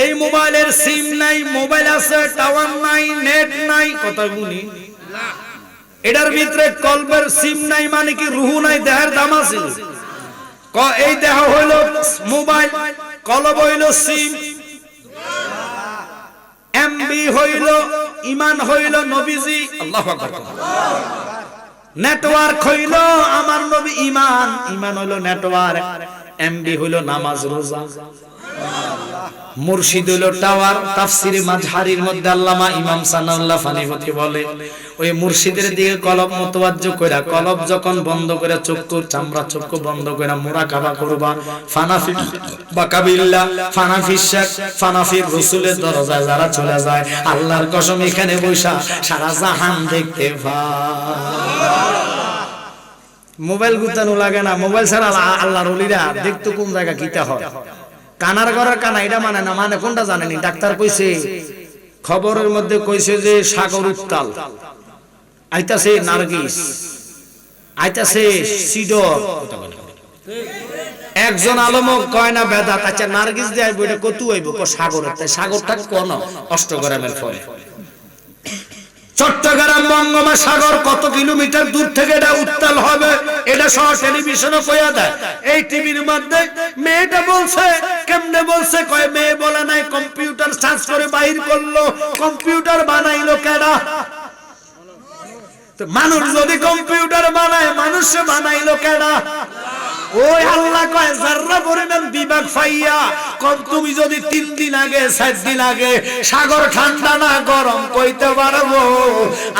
এই মোবাইলের সিম নাই, মোবাইল আছে টাওয়ার নাই, নেট নাই, কথা গুনি। এটার ভিতরে কলবের সিম নাই মানে কি রুহু নাই, দেহের দাম আছে। এই দেহ হইল মোবাইল, কলব হইল সিম, এমবি হইল ঈমান, হইল নবীজি। আল্লাহু আকবার। নেটওয়ার্ক হইল আমার নবী ঈমান, ঈমান হইল নেটওয়ার্ক, এমবি হইল নামাজ রোজা, মুর্শিদ হইল টাওয়ার। তাফসিরে মাজহারির মধ্যে আল্লামা ইমাম সানাউল্লাহ ফানিহতি বলে, ওই মুর্শিদের দিকে কলব মুতাওয়াজ্জহ কইরা, কলব যখন বন্ধ করে চক্ষু চামড়া চক্ষু বন্ধ করে মুরাকাবা করবা, ফানাফি বাকাবিল্লাহ, ফানাফি শেখ, ফানাফির রাসূলের দরজায় যারা চলে যায়, আল্লাহর কসম এখানে বৈশা সারা জাহান দেখতে পায়। মোবাইল গুতানো লাগে না, মোবাইল ছাড়া আল্লাহর ওলিরা দেখতো কোন জায়গা কিতা হয়। কানার ঘরের কানা এটা মানে না, মানে কোনটা জানেনি? ডাক্তার কইছে, খবরের মধ্যে কইছে যে সাগর উত্তাল, আইতাছে নার্গিস, আইতাছে সিডর। একজন আলমক কয় না বেদাত, আচ্ছা নার্গিস দিয়ে আইব, এটা কত আইব? সাগরের। তাই সাগরটা কোন? অষ্টগ্রামের ফলে। চট্টগ্রাম বঙ্গোপসাগর কত কিলোমিটার দূর থেকে এটা উত্তাল হবে, এটা সহ টেলিভিশনও কইয়া দেয়। এই টিভির মধ্যে মেয়েটা বলছে, কেমনে বলছে? কয় মেয়ে বলে নাই, কম্পিউটার সার্চ করে বাইর করলো। কম্পিউটার বানাইলো কেডা? তো মানুষ যদি কম্পিউটার বানায়, মানুষ বানাইলো কেডা? ওই আল্লাহ কয় যারা পরিমাণ বিভাগ পাইয়া কম, তুমি যদি 3 দিন আগে 4 দিন আগে সাগর ঠান্ডা না গরম কইতে পারবো,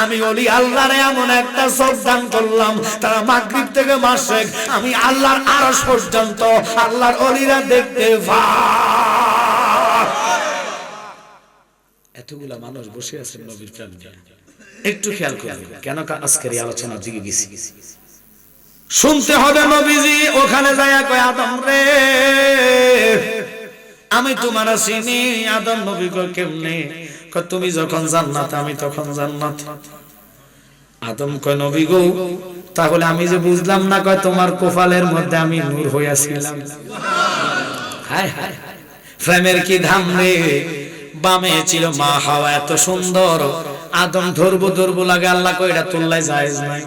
আমি ওলি আল্লাহরে এমন একটা সব দান করলাম, তারা মাগরিব থেকে মাশরিক আমি আল্লাহর আরশ পর্যন্ত আল্লাহর ওলিরা দেখতে পায়। এতগুলা মানুষ বসে আছেন নবীর প্রেম নিয়ে। একটু খেয়াল করবেন, কেন আজকের এই আলোচনার দিকে গেছি। শুনতে হবে নবীজি ওখানে যায়া কয়, আদম রে আমি তোমার চিনি। আদম নবী কয় কেমনে? কয় তুমি যখন জান্নাত আমি তখন জান্নাত। আদম কয় নবী গো তাহলে আমি যে বুঝলাম না। কয় তোমার কপালের মধ্যে আমি নূর হইয়াছিলাম। হায় হায় প্রেমের কি ধাম রে। বামে ছিল মা হাওয়া, এত সুন্দর। আদম ধরবো ধরবো লাগে, আল্লাহ কয় এটা তোল্লাই জায়েজ নাই।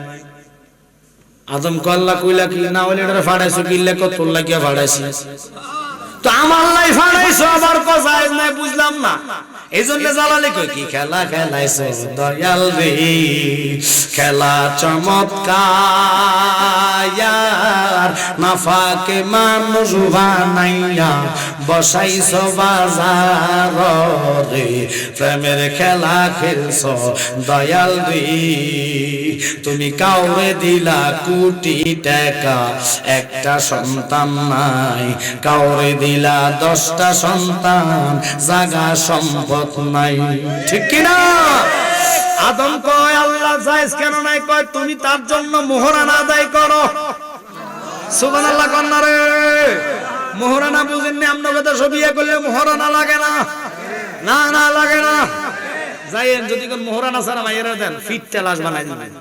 আদম কয় আল্লাহ কইলা কি? না হইলে এটা ফাড়াইছো কিল্লে? কত তোল্লা কি ফাড়াইছি? তো আমার লাই ফাড়াইছো, আবার কো জায়েজ নাই, বুঝলাম না। এইজন্য জালালে কই কি খেলা খেলাইছো দয়াল রে, খেলা চমৎকার, নাফাকে মানুষ বানাইয়া বসাইছো বাজার রে, প্রেমের খেলা খেলছো দয়াল রে। তুমি কাউরে দিলা কোটি টাকা, একটা সন্তান নাই। কাউরে দিলা 10টা সন্তান, জাগা সম্পদ নাই। ঠিক কিনা? আদম কয় আল্লাহ জায়েজ কেন নাই? কয় তুমি তার জন্য মোহরানা আদায় করো। সুবহানাল্লাহ কন্যা রে। মোহরানা বুঝেননি? আপনাকে তো বিয়ে করলে মোহরানা লাগে না? না না লাগে না। যাইয়েন যদি কোন মোহরানা ছাড়া মাইয়েরা দেন, ফিটটা লাশ বানাই দিবেন।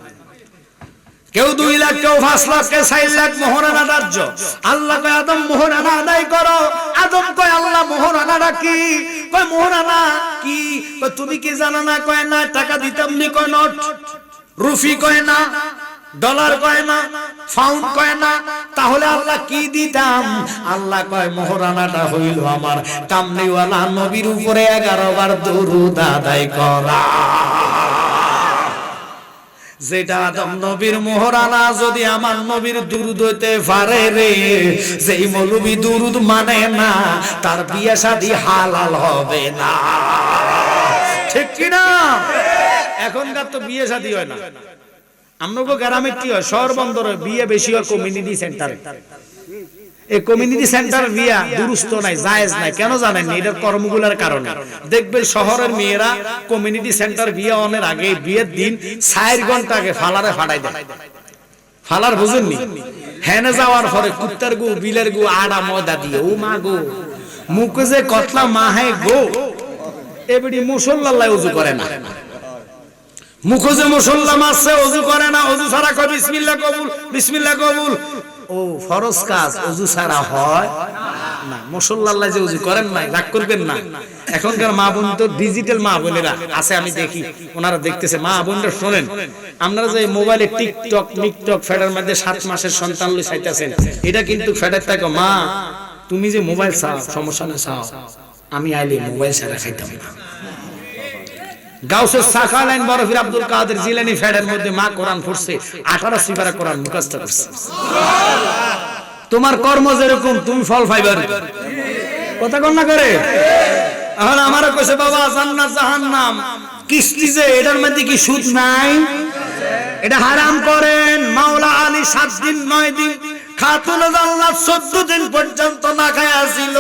কেউ 2 লাখ, কেউ 5 লাখ, কেউ 4 লাখ মোহরানা ধার্য। আল্লাহ কয় আদম মোহরানা আদায় করো। আদম কয় আল্লাহ মোহরানাটা কি? কয় মোহরানা কি? কয় তুমি কি জানো না? কয় না। টাকা দিতাম নি? কয় নোট। রুফি কয় না, ডলার কয় না, পাউন্ড কয় না। তাহলে আল্লাহ কি দিতাম? আল্লাহ কয় মোহরানাটা হইল আমার কামলিওয়ালা নবীর উপরে 11 বার দরুদ আদায় করা। যেটা আদম নবীর মোহরানা, যদি আমার নবীর দুরুদ হইতে পারে রে, যেই মৌলবী দুরুদ মানে না তার বিয়ে শাদী হালাল হবে না। ঠিক কি না? এখনকার তো বিয়ে শাদী হয় না। আমনগো গ্রামে কি হয়? শহর বন্দরে বিয়ে বেশি হয় কমিউনিটি সেন্টারে। এই কমিউনিটি সেন্টার বিয়া দুরুস্ত নাই, জায়েজ নাই। কেন জানেন? এটার কর্মগুলোর কারণে। দেখবেন শহরের মেয়েরা কমিউনিটি সেন্টার বিয়ে অনের আগে, বিয়ের দিন 4 ঘন্টা আগে ফালারে ফাড়াই দেয়। ফালার বুঝেননি? হেনে যাওয়ার পরে কুত্তার গু, বিলের গু, আড়া ময়দা দিয়ে, ও মা গো মুখে যে কতলা মাহে গো। এবারে মুসল্লাল্লাহ ওযু করে না। মুখে যে মুসল্লা মারছে, ওযু করে না। ওযু ছাড়া কয় বিসমিল্লাহ কবুল, বিসমিল্লাহ কবুল। ও ফরজ কাজ ওযু ছাড়া হয় না। মুসল্লাল্লাহ যে ওযু করেন না, রাগ করবেন না। এখনকার মা বোন তো ডিজিটাল মা বোনেরা আছে, আমি দেখি ওনারা দেখতেছে। মা বোনরা শুনেন, আপনারা যে মোবাইলে টিকটক ফেডার মধ্যে 7 মাসের সন্তান লই চাইতেছেন, এটা কিন্তু ফেডার থাকে। মা তুমি যে মোবাইল চাও, সমস্যা না চাও, আমি আইলে মোবাইল ছাড়া খাইতাম না। গাউসে সাকালাইন বরফির আব্দুল কাদের জিলানী ফেডার মধ্যে মা কোরআন পড়ছে, 18 সিফারা কোরআন মুখস্থ করছে। তোমার কর্ম যেরকম তুমি ফল পাইবার। কথা কন্যা করে এখন আমারও কইছে বাবা জান্নাত জাহান্নাম কিস্তি যে, এটার মধ্যে কি সুদ নাই? এটা হারাম করেন। মাওলা আলী 7 দিন 9 দিন খাতুন জান্নাত 14 দিন পর্যন্ত না খায়া ছিল।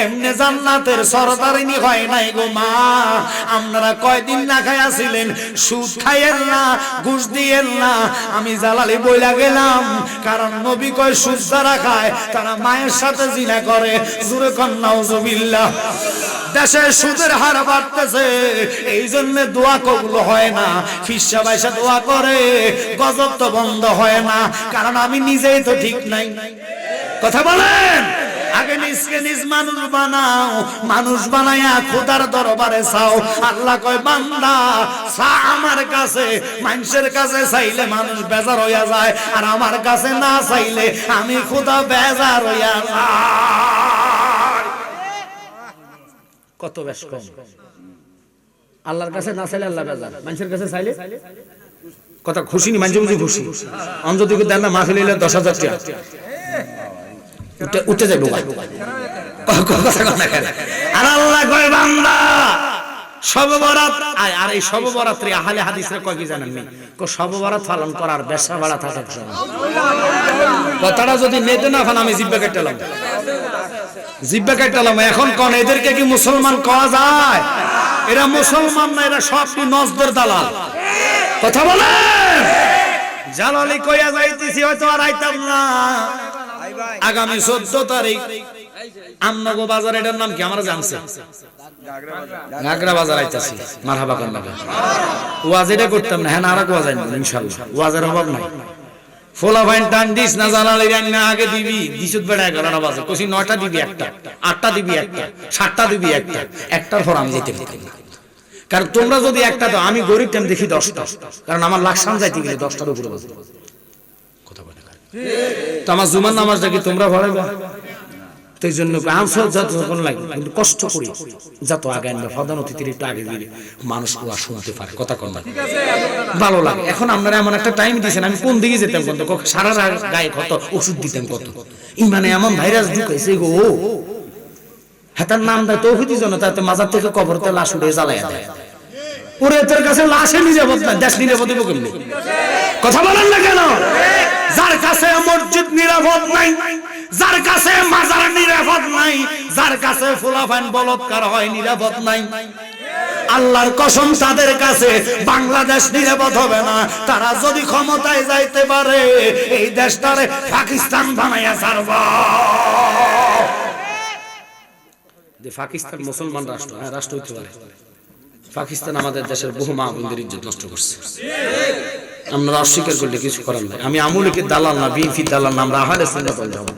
এমনি জান্নাতের সরদারিনী হয় নাই গো মা। আপনারা কয়দিন না খায়া ছিলেন? সুদ খাইয়েন না, ঘুষ দিয়েন না। আমি জালালি বইলা গেলাম, কারণ নবী কয় সুদ যারা খায় তারা মায়ের সাথে জিনা করে। জোরে কোন নাউজুবিল্লাহ। দেশে সুদের হার বাড়তেছে, এই জন্য দোয়া কবুল হয় না। ফিসা পয়সা দোয়া করে, গজব তো বন্ধ হয় না, কারণ আমি নিজেই তো ঠিক নাই। কথা বলেন। আগে নিজকে নিজ মানুষ বানাও, মানুষ বানায়া খোদার দরবারে চাও। আল্লাহ কয় বান্দা চা আমার কাছে, মানুষের কাছে চাইলে মানুষ বেজার হইয়া যায়, আর আমার কাছে না চাইলে আমি খোদা বেজার হইয়া যায়। কত বেশ কম। আল্লাহর কাছে না চাইলে আল্লাহ বেজার, মানুষের কাছে চাইলে কথা খুশি নি, মানুষ বুঝি খুশি। আমি যদি দেন না মাহফিল 10,000 টাকা উঠে যাইব। আর আল্লাহ কয় বান্দা শবে বরাত, আর এই শবে বরাত্রি আহলে হাদিসরা কয় কি জানেন নি? শবে বরাত পালন করার বেশা বাড়া থাকে। কথাটা যদি নেতে না ফান আমি জিব্বা কাটলাম, জিব্বা কাটলাম। এখন কোন এদেরকে কি মুসলমান কওয়া যায়? এরা মুসলমান না, এরা সব কি নজদের দালাল। কথা বলেন। জালালি কইয়া যাইতেছি, হয়তো আর আইতাম না। আগামী 14 তারিখ আমনগো বাজার, এটার নাম কি আমরা জানছি? গাগরা বাজার আইতাছি। মারহাবা কোন লাগা ওয়াজ এটা করতাম না। হ্যাঁ, আর কোয়া যায় না ইনশাআল্লাহ, ওয়াজের অভাব নাই। ফোলা ভাইন টান দিস না, জানালি না আগে দিবি। দিসুত বেড়া 11টা বাজে, কইছি 9টা দিবি একটা, 8টা দিবি একটা, 7টা দিবি একটা। একটার পর আমি যেতে পারি, কারণ তোমরা যদি একটা দাও, আমি গরিব টাইম দেখি 10টা, কারণ আমার লাকসাম যাইতে গেলে 10টার উপরে বাজে। কথা বলে তো আমার জুমার নামাজটা কি তোমরা পড়াইবা? তো এই জন্য আনসার যতক্ষণ লাগে, কিন্তু কষ্ট করি যত আগে আনবে, প্রধান অতিথির একটু আগে দিলে মানুষ ওয়া শুনতে পারে। কথা কম ভালো লাগে। এখন আপনারা এমন একটা টাইম দিয়েছেন, আমি কোন দিকে যেতাম কত, সারা গায়ে কত ওষুধ দিতাম কত। ইমানে এমন ভাইরাস ঢুকাইছে গো, হেতার নাম দেয় তৌহিদি জনতা, মাজার থেকে কবরতে লাশ উড়ে জ্বালাইয়া দেয়। ওরে তোর কাছে লাশে নিরাপদ না, দেশ নিরাপদ দিব কেমনি? কথা বলেন না কেন? যার কাছে মসজিদ নিরাপদ নাই, যার কাছে মাজার নিরাপদ নাই, যার কাছে ফুলাফান বলৎকার হয় নিরাপদ নাই, আল্লাহর কসম তাদের কাছে বাংলাদেশ নিরাপদ হবে না। তারা যদি ক্ষমতায় যাইতে পারে, এই দেশটারে পাকিস্তান বানাইয়া ছাড়ব। পাকিস্তান মুসলমান রাষ্ট্র, হ্যাঁ রাষ্ট্র হইতে পারে। পাকিস্তান আমাদের দেশের বহু মা বোনদের ইজ্জত নষ্ট করছে। আমরা অস্বীকার করলে কিছু করার নাই। আমি আমুলিকে দালাল না, বিএনপি দালাল না, আমরা আহলে সুন্নাত ওয়াল জামাত।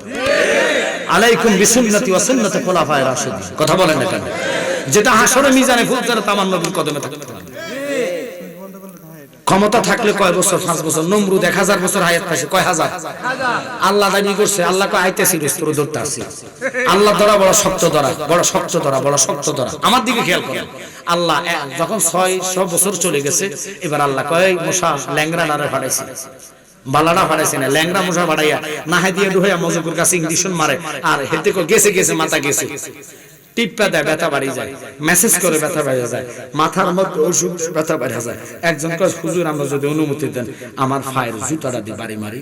আলাইকুম বিসুন্নতি ওয়া সুন্নাতি খুলাফায়ে রাশিদিন। কথা বলেন না কেন? যেটা হাসরে মিজানে ফুলজারে তামান নবীর কদমে থাকতে পারে। ক্ষমতা থাকলে কয় বছর? 5 বছর। নমরুদ 1000 বছর হায়াত পাইছে, কয় হাজার? আল্লাহ দাবি করছে, আল্লাহ কয় আইতেছি রেস্তোর ধরতে আসি। আল্লাহ ধরা বড় শক্ত ধরা, বড় শক্ত ধরা, বড় শক্ত ধরা। আমার দিকে খেয়াল করেন। আল্লাহ যখন 600 বছর চলে গেছে, এবার আল্লাহ কয় মুসা ল্যাংরা নারে ফাড়াইছে, বালাটা ফাড়াইছে না, ল্যাংরা মুসা ফাড়াইয়া নাহে দিয়ে ডুহাইয়া মজুকুর কাছে ইংলিশন মারে, আর হেতে কো গেছে গেছে মাথা গেছে, টিপা দেয় ব্যথা বাড়ি যায়, মেসেজ করে ব্যথা বেড়ে যায়, মাথার মধ্যে ওষুধ ব্যথা বেড়ে যায়। একজন কয় হুজুর আমরা যদি অনুমতি দেন আমার ফায়ের জুতাটা দিয়ে বাড়ি মারি,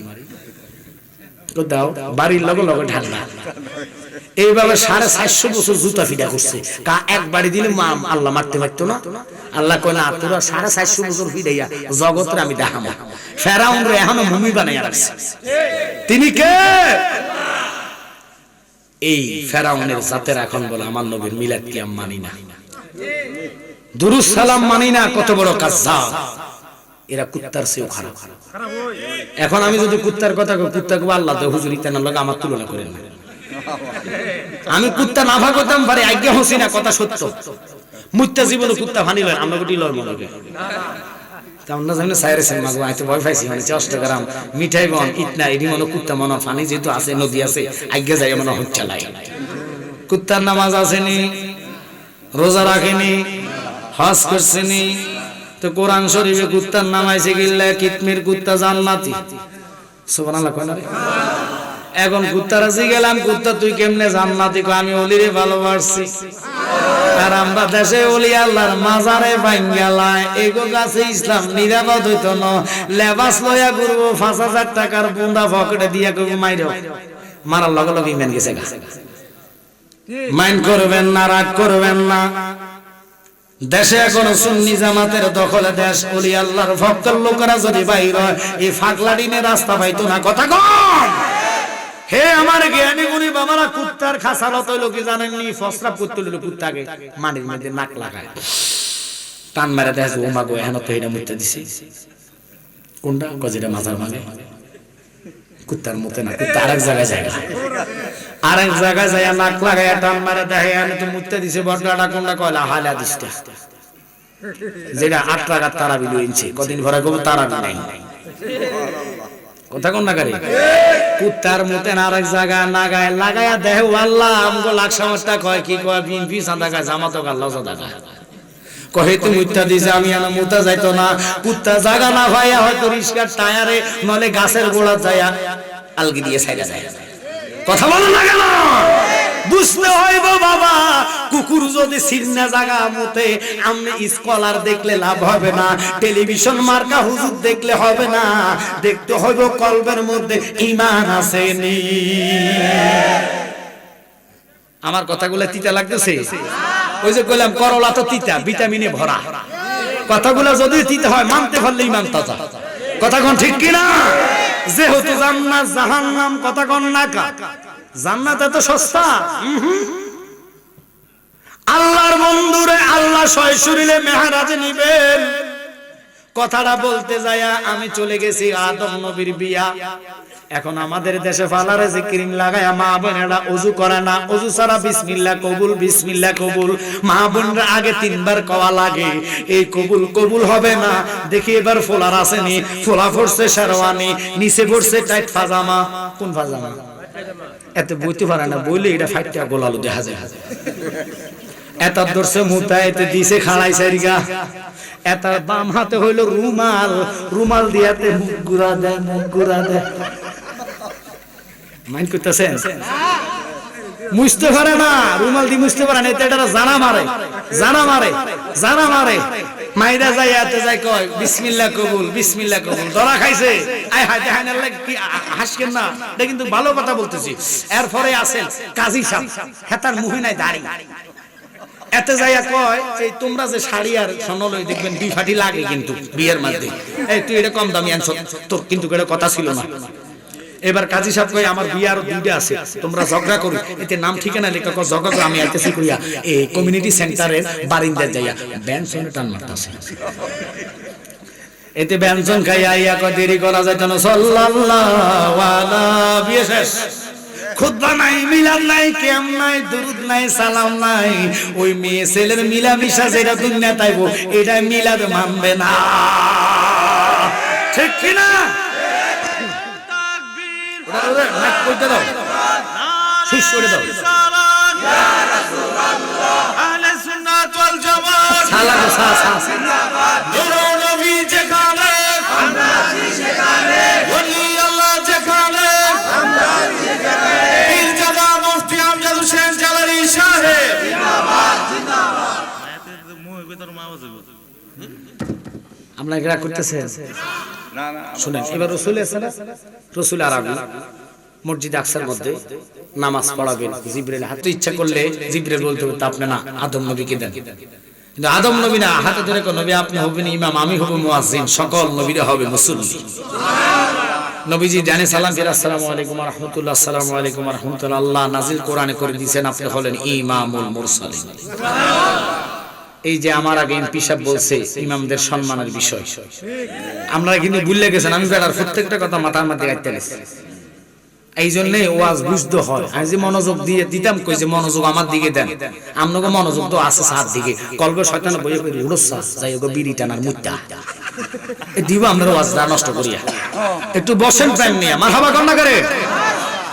তো দাও, বাড়ির লগে লগে ঢালনা। এইভাবে 450 বছর জুতা ফিটা করছে। কা এক বাড়ি দিলে আল্লাহ মারতে পারতো না? আল্লাহ কয় না, তোরা 450 বছর ফিরাইয়া জগতের আমি দেখাবো। ফেরাউন রে এখনো মুমি বানাইয়া রাখছে। তিনি কে? এই ফেরাউনের জাতের এখন বলে আমার নবীর মিলাদ কিয়াম মানি না, দুরুদ সালাম মানি না। কত বড় কাজ্জাব! এরা কুত্তার চেয়েও খারাপ। এখন আমি যদি কুত্তার কথা কই, কুত্তা কই আল্লাহ তো হুজুর ইতানার লগে আমার তুলনা করেন না। আমি কুত্তা না ভাগতাম পারি, আজ্ঞা হসি না, কথা সত্য। মুত্তা জীবনে কুত্তা ফানি লয়, আমরা গুটি লয় মনে করি। আমরা জানি সাইরেছেন মাগো, আইতে ভয় পাইছি, মানে 6 গ্রাম মিঠাই বন ইতনা এডি মনে কুত্তা মনে ফানি যেহেতু আছে, নদী আছে, আজ্ঞা যায় মনে হচ্ছে লাই। কুত্তার নামাজ আসেনি, রোজা রাখেনি, হজ করছেনি, তো কোরআন শরীফে কুত্তার নাম আইছে গিল্লা কিতমির কুত্তা জান্নাতি। সুবহানাল্লাহ কয় না রে? এখন কুত্তার কাছে গেলাম, কুত্তা তুই কেমনে জান্নাতি? কয় আমি ওলিরে ভালোবাসছি। আর আমরা দেশে ওলি আল্লাহর মাজারে ভাঙ্গালায় এগো কাছে ইসলাম নিরাপদ হইতো না লেবাস লয়া ঘুরবো ৫,০০০ টাকার বুন্দা পকেটে দিয়া কইব মাইরো মারার লগে লগে ইমান গেছে গা মাইন্ড করবেন না রাগ করবেন না দেশে এখন সুন্নি জামাতের দখলে দেশ ওলি আল্লাহর ভক্তের লোকেরা যদি বাইর হয় এই ফাগলাডিনে রাস্তা পাইতো না কথা কম হে আমার জ্ঞানী গুণী বাবারা কুত্তার খাসালত হইল কি জানেননি ফসরাপ করতে হইল কুত্তাকে মাটির মধ্যে নাক লাগায় টান মেরে দেশ ও মাগো এখন তো এটা মুইতে দিছি কোনটা গজিটা মাথার মাঝে কুত্তার মতে না কুত্তা আরেক জায়গায় যায় আরেক জায়গায় যায় নাক লাগায় টান মেরে দেখে আমি তো মুইতে দিছি বড়টা কোনটা কয়লা হালা দিছটা যেটা ৮ টাকা তারাবি লইছে কদিন ভরা গো তারাবি নাই কথা কোন না করে কুত্তার মতে আরেক জায়গা নাগায় লাগায়া দেহ আল্লাহ আমগো লাখ সমস্যা কয় কি কয় বিএনপি চাঁদা গায় জামাত আল্লাহ চাঁদা গায় কহে তুমি মুত্তা দিছে আমি আনা মুতা যাইতো না কুত্তা জায়গা না ভাইয়া হয়তো রিস্কার টায়ারে নলে গাছের গোড়া যায়া আলগি দিয়ে সাইডা যায় কথা বলো না কেন বুঝতে হইব বাবা কুকুর যদি সিন্না জায়গা মতে আমনে স্কলার দেখলে লাভ হবে না টেলিভিশন মার্কা হুজুর দেখলে হবে না দেখতে হইব কলবের মধ্যে ঈমান আছে নি আমার কথাগুলো তিতা লাগতেছে ওই যে কইলাম করলা তো তিতা ভিটামিনে ভরা কথাগুলো যদি তিতা হয় মানতে পারলে ঈমান তাজা কথা কোন ঠিক কি না যেহেতু জান্নাত জাহান্নাম কথা কোন না কা জান্নাত এত সস্তা আল্লাহর বন্ধুরে আল্লাহ শৈশরীরে মেহরাজে নিবেন কথাটা বলতে যায়া আমি চলে গেছি আদম নবীর বিয়া এখন আমাদের দেশে ফালারে জিকিরিং লাগায়া মা বোনেরা ওযু করে না ওযু ছাড়া বিসমিল্লাহ কবুল মা বোনরা আগে 3 বার কওয়া লাগে এই কবুল হবে না দেখি এবার ফোলার আসেনি ফোলা পড়ছে শেরওয়ানি নিচে পড়ছে টাইট পাজামা কোন পাজামা এত বইতে পারে না বইলে এটা ফাইটটা গোলালো দেখা যায় এত দর্শে মুতা এতে দিছে খাড়াই সারিগা এত বাম হাতে হইল রুমাল দিয়াতে মুখ গুড়া দেয় মাইন্ড করতেছেন মুছতে পারে না রুমাল দিয়ে মুছতে পারে না এটা জানা মারে মাইরা যায় এতে যায় কয় বিসমিল্লাহ কবুল ধরা খাইছে আয় হায় দেখেন আল্লাহ কি হাসকেন না এটা কিন্তু ভালো কথা বলতেছি এরপরে আছেন কাজী সাহেব হেতার মুহে নাই দাড়ি এতে যাইয়া কয় এই তোমরা যে শাড়ি আর সোনলই দেখবেন দুই ফাটি লাগে কিন্তু বিয়ের মধ্যে এই তুই এটা কম দামি আনছ তোর কিন্তু এটা কথা ছিল না এবার কাজী সাহেব কয় আমার বিয়ে আরো 2টা আছে তোমরা ঝগড়া করো এতে নাম ঠিকানা লেখা কয় ঝগড়া করে আমি আইতেছি কইয়া এই কমিউনিটি সেন্টারের বারিন্দায় যাইয়া বেনসনে টান মারতাছে এতে বেনসন খাইয়া আইয়া কয় দেরি করা যাইতো না সাল্লাল্লাহু আলা বিয়ে শেষ খুতবা নাই মিলাদ নাই কিয়াম নাই দুরুদ নাই সালাম নাই ওই মেয়ে ছেলের মিলামিশা যেটা দুনিয়া তাইবো এটা মিলাদ মানবে না ঠিক কি না তাকবীর নাক কইতে দাও শুশ করে দাও ইয়া রাসূলুল্লাহ আহলে সুন্নাত ওয়াল জামাত সালাম জিন্দাবাদ নূর নবী যেখানে আমরা আছি সেখানে ওলি আল্লাহ যেখানে আমরা আছি সেখানে পীর জাদা মুফতি আমজাদ হোসেন জালালি সাহেব জিন্দাবাদ এতে মুহে ভিতর মাওয়াজ হবে আমরা এরা করতেছে না শুনেন এবার রাসূল আছে না রাসূল আরবি মসজিদ আকসার মধ্যে নামাজ পড়াবেন জিবরাইল হাতে ইচ্ছা করলে জিবরাইল বলতে হতো আপনি না আদম নবীকে দেন কিন্তু আদম নবী না হাতে ধরে কোন নবী আপনি হবেন ইমাম আমি হব মুয়াজ্জিন সকল নবীরা হবে মুসল্লি সুবহানাল্লাহ নবীজি জানে সালাম ফির আসসালামু আলাইকুম ওয়া রাহমাতুল্লাহ আসসালামু আলাইকুম ওয়া রাহমাতুল্লাহ আল্লাহ নাজিল কোরআনে করে দিয়েছেন আপনি হলেন ইমামুল মুরসালিন সুবহানাল্লাহ এই যে আমার আগে এমপি সাহেব বলছে ইমামদের সম্মানের বিষয় আমরা কিন্তু ভুলে গেছেন আমি বেড়ার প্রত্যেকটা কথা মাথার মধ্যে গাইতে গেছি এই জন্য ওয়াজ বুঝতে হয় আমি যে মনোযোগ দিয়ে দিতাম কই যে মনোযোগ আমার দিকে দেন আপনাকে মনোযোগ তো আছে সাত দিকে কলবে শয়তান বইয়ে কই উড়ছা যাই গো বিড়ি টানার মুত্তা এই দিব আমরা ওয়াজটা নষ্ট করিয়া একটু বসেন টাইম নিয়ে মারহাবা কর না করে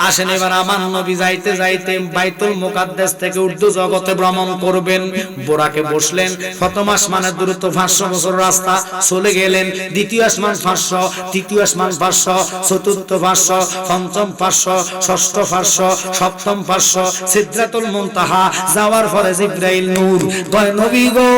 আসেন এবার আমার নবী যাইতে যাইতে বাইতুল মুকাদ্দাস থেকে উর্দু জগতে ভ্রমণ করবেন। বোরাকে বসলেন, প্রথম আসমানের দূরত্ব 500 বছর রাস্তা, চলে গেলেন দ্বিতীয় আসমান 500, তৃতীয় আসমান 500, চতুর্থ 500, পঞ্চম 500, ষষ্ঠ 500, সপ্তম 500, সিদরাতুল মুনতাহা যাওয়ার পরে জিবরাইল নূর কয় নবী গো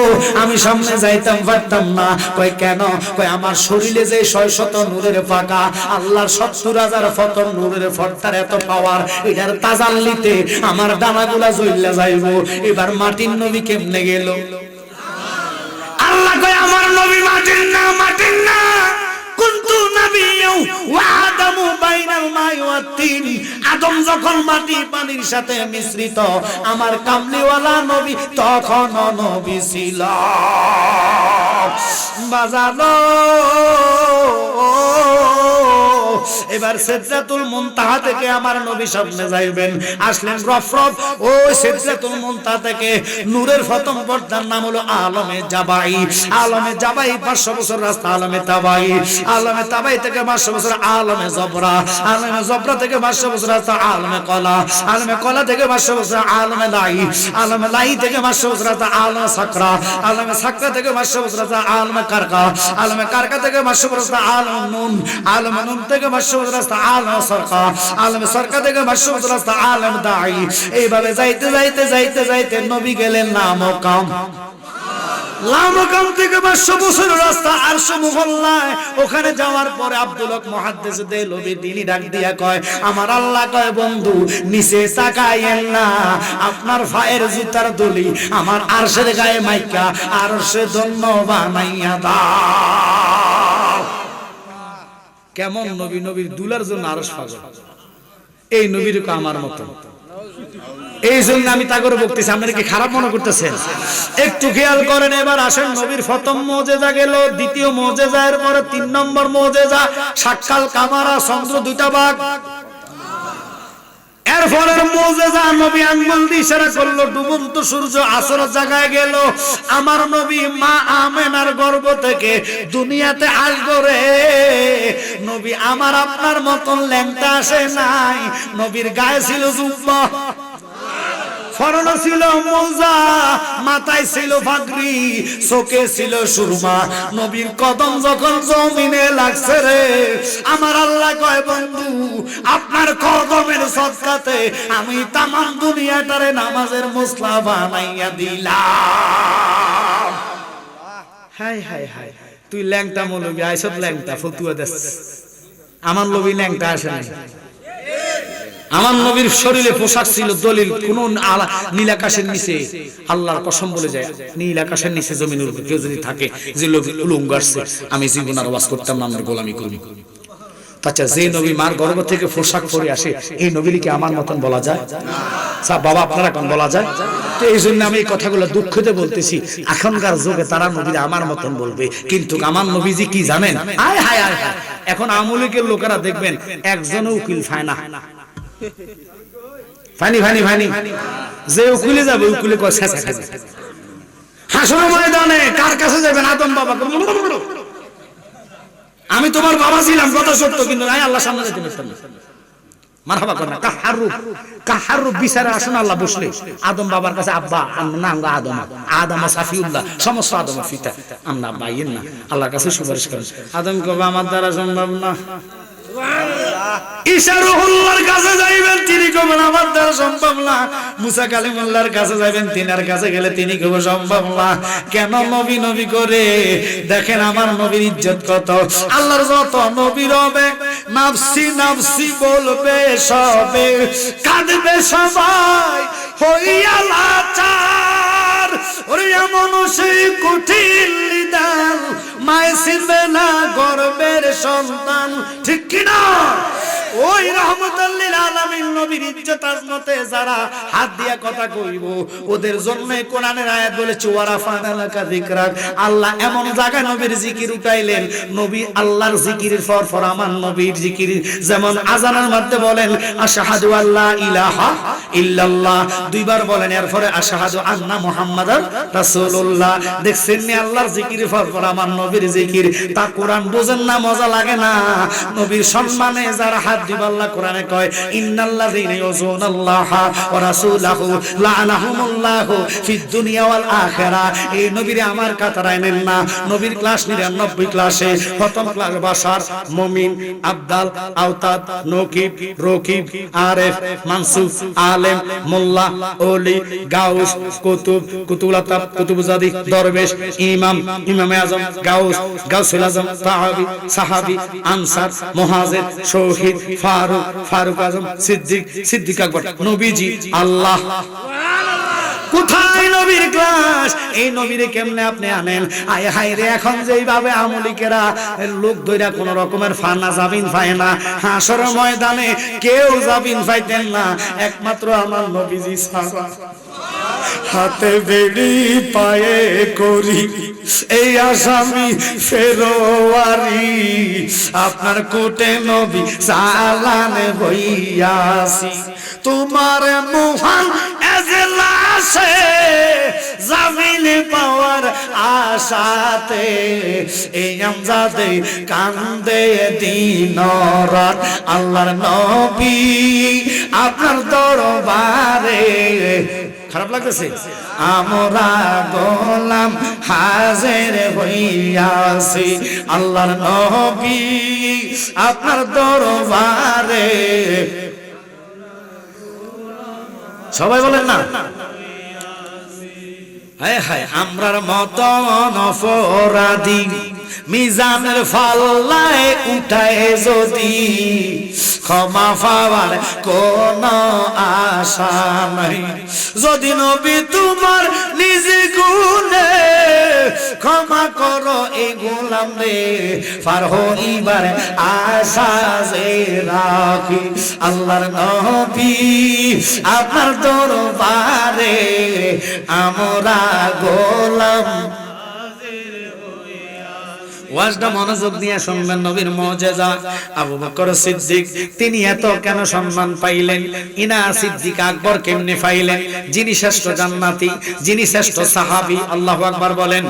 আমি সামনে যাইতাম পারতাম না। কয় কেন? কয় আমার শরীরে যে 600 নূরের পাকা, আল্লাহর 70,000 ফতর নূরের ফটটার এত পাওয়ার, এটার তাজাল্লিতে আমার ডানাগুলা জ্বললে যাইব। এবার মাটির নবী কেমনে গেল? আল্লাহ কয় আমার নবী মাটির না, মাটির না, কুনতু নাবিয়্যু ওয়া আদামু বাইনাল মাই ওয়াত তিন। আদম যখন মাটি পানির সাথে মিশ্রিত, আমার কামলিওয়ালা নবী তখন নবী ছিল। বাজালো এবার সিদরাতুল মুনতাহা থেকে আমার নবী সামনে যাইবেন। আসলেন রফরফ, ওই সিদরাতুল মুনতাহা থেকে নূরের প্রথম পর্দার নাম হলো আলমে জাবাই। আলমে জাবাই 500 বছর রাস্তা, আলমে তাবাই। আলমে তাবাই থেকে 500 বছর আলমে জবরা। আলমে জবরা থেকে 500 বছর রাস্তা আলমে কলা। আলমে কলা থেকে 500 বছর আলমে লাই। আলমে লাই থেকে 500 বছর রাস্তা আলমে সাকরা। আলমে সাকরা থেকে 500 বছর রাস্তা আলমে কারকা। আলমে কারকা থেকে 500 বছর রাস্তা আলমে নুন। আলমে নুন থেকে 500 বছর রাস্তা আলমে সরকা। আলমে সরকা থেকে 500 বছর রাস্তা আলমে দাই। এইভাবে যাইতে যাইতে যাইতে যাইতে নবী গেলেন লামকাম। লামকাম থেকে 500 বছর রাস্তা আরশ মুহল্লায়। ওখানে যাওয়ার পরে আব্দুল হক মুহাদ্দিস দেলবি দিলি ডাক দিয়া কয় আমার আল্লাহ কয় বন্ধু নিচে তাকায়েন না, আপনার পায়ের জুতার দলি আমার আরশের গায়ে মাইকা আরশে ধন্য বানাইয়া দাও। কেমন নবী, নবীর দুলার জন্য আরশ পাগল। এই নবীর কা আমার মত। এই জন্য আমি তা করে বলতেছি, আপনারা কি খারাপ মনে করতেছেন? একটু খেয়াল করেন। এবার আসেন নবীর প্রথম মুজিজা গেল, দ্বিতীয় মুজিজার পরে 3 নম্বর মুজিজা সাক্কাল কামারা, চন্দ্র 2টা ভাগ। এরপরে মুজিজা নবী আঙ্গুল দিয়ে ইশারা করলো, ডুবন্ত সূর্য আসরের জায়গায় গেল। আমার নবী মা আমেনার গর্ভ থেকে দুনিয়াতে আসবে রে। নবী আমার আপনার মতন ল্যাংটা আসে নাই। নবীর গায়ে ছিল জুব্বা, ফরনা ছিল মোজা, মাথায় ছিল পাগড়ি, চোখে ছিল সুরমা। নবীর কদম যখন জমিনে লাগছে রে, আমার আল্লাহ কয় বন্ধু আপনার কদমের সদকাতে আমি তামাম দুনিয়াটারে নামাজের মুসলা বানাইয়া দিলাম। হাই হাই হাই, তুই ল্যাংটা মৌলবি আইছত ল্যাংটা ফতুয়া দেস। আমার নবী ল্যাংটা আসে নাই। আমার নবীর শরীরে পোশাক ছিল দলিল, কোন নীল আকাশের নিচে, আল্লাহর কসম বলে যায় নীল আকাশের নিচে জমিনের উপর কেউ যদি থাকে যে লোক উলঙ্গ আসছে, আমি জীবন আর ওয়াজ করতাম না, আমার গোলামি করি। আচ্ছা, যে নবী মার গর্ভ থেকে পোশাক পরে আসে, এই নবীকে আমার মতন বলা যায়? বাবা আপনারা কোন বলা যায়? তো এই জন্য আমি এই কথাগুলো দুঃখতে বলতেছি। এখনকার যুগে তারা নবীরা আমার মতন বলবে, কিন্তু আমার নবীজি কি জানেন? হায় হায় হায়, এখন আমলিকের লোকেরা দেখবেন একজনও উকিল পায় না। ফানি ফানি ফানি, যে উকিলে যাবে উকিলে কয় শেষ আছে। হাসরের ময়দানে কার কাছে যাবেন? আদম বাবাকে। আমি তোমার বাবা ছিলাম, কথা সত্য, কিন্তু নাই আল্লাহ সামনে যেতে পারতাম না। মারহাবা করেন। কাহারুফ বিচারে আসুন আল্লাহ বসলে আদম বাবার কাছে আব্বা না, আমরা আদম, আদম সাফিউল্লাহ, সমস্ত আদমের পিতা, আমরা বাইয়ের না, আল্লাহর কাছে সুপারিশ করেন। আদম কবে আমার দ্বারা সম্ভব না। ঈসা রুহুল্লাহর কাছে যাইবেন, তিনি কবেন আমার দ্বারা সম্ভব না। মুসা কালিমুল্লাহর কাছে যাইবেন, তিনার কাছে গেলে তিনি কবে সম্ভব না। কেন নবী নবী করে? দেখেন আমার নবীর ইজ্জত কত। আল্লাহর যত নবী রবে নাফসি নাফসি বলবে সবে, কাঁদবে সবাই হইয়া লাচার। ওরে এমন সেই কঠিন নিদান, মায়ে ছিড়বে না গর্বের সন্তান, ঠিক কিনা? ওই রহমতুল লিল আলামিন নবীর ইজ্জত আজমতে যারা হাত দিয়া কথা কইব, ওদের জন্য কোরআনের আয়াত বলে চুয়ারাফানা লাকা যিকরাক। আল্লাহ এমন জায়গায় নবীর জিকির উঠাইলেন, নবী আল্লাহর জিকিরের পর আমার নবীর জিকির, যেমন আযানের মধ্যে বলেন আশহাদু আল্লা ইলাহা ইল্লাল্লাহ, দুইবার বলেন, এরপরে আশহাদু আন্না মুহাম্মাদার রাসূলুল্লাহ। দেখছেন নি আল্লাহর জিকিরের পর আমার নবীর জিকির। তা কোরআন বোঝেন না, মজা লাগে না? নবীর সম্মানে যারা হাত দিব। আল্লাহ কোরআনে কয় ইন্নাল্লাযীনা ইউযুনাল্লাহা ওয়া রাসূলাহু লাআনাহুমুল্লাহু ফিদ দুনিয়া ওয়াল আখিরা। এই নবীরে আমার কাতারায় নেন না। নবীর ক্লাস 99 ক্লাসে প্রথম ক্লাস বাশার, মুমিন, আবদাল, আওতাদ, নকিব, রকিব, আরেফ, মানসুব, আলেম, মোল্লা, ওলি, গাউস, কুতুব, কুতুলাতাব, কুতুবজাদি, দরবেশ, ইমাম, ইমামে আজম, গাউস, গাউসুল আজম, সাহাবী, সাহাবী, আনসার, মুহাজির, শহীদ, ফারুক, ফারুক আজম, সিদ্দিক, সিদ্দিক আকবর, নবীজি, আল্লাহ। কোথায় নবীর ক্লাস? এই নবীরে কেমনে আপনি আনেন? আয় হায় রে, এখন যেইভাবে আমলিকেরা লোক ধইরা কোন রকমের ফানা জাবিন পায় না, হাসর ময়দানে কেউ জাবিন পাইতেন না, একমাত্র আমার নবীজি ছাড়া। হাতে বেড়ি পায়ে করি এই আসামি ফেরোয়ারি, আপনার কোটে নবী চালানে হইয়াছি, তোমার মহান এজলাসে জামিন পাওয়ার আশাতে এই আমজাদে কান্দে দিন রাত, আল্লাহর নবী আপনার দরবারে। খারাপ লাগতেছে? আমরা গোলাম হাজির হইয়াছি, আল্লাহর নবী আপনার দরবারে। সবাই বলেন না, হায় হায় আমরার মতন অপরাধী মিজানের ফাল্লায় উঠায় যদি ক্ষমা পাওয়ার কোন আশা নাই, যদি নবী তোমার নিজ গুণে ক্ষমা করো এই গোলাম রে, পার হইবার আশা যে রাখি, আল্লাহর নবী আপনার দরবারে আমরা গোলাম। ওয়াজটা মনোযোগ দিয়ে শুনবেন। নবীর মুজিজা আবু বকর সিদ্দিক তিনি এত কেন সম্মান পাইলেন? ইনা সিদ্দিক আকবর কেমনে পাইলেন? যিনি শ্রেষ্ঠ জান্নাতি, যিনি শ্রেষ্ঠ সাহাবী, আল্লাহু আকবার বলেন।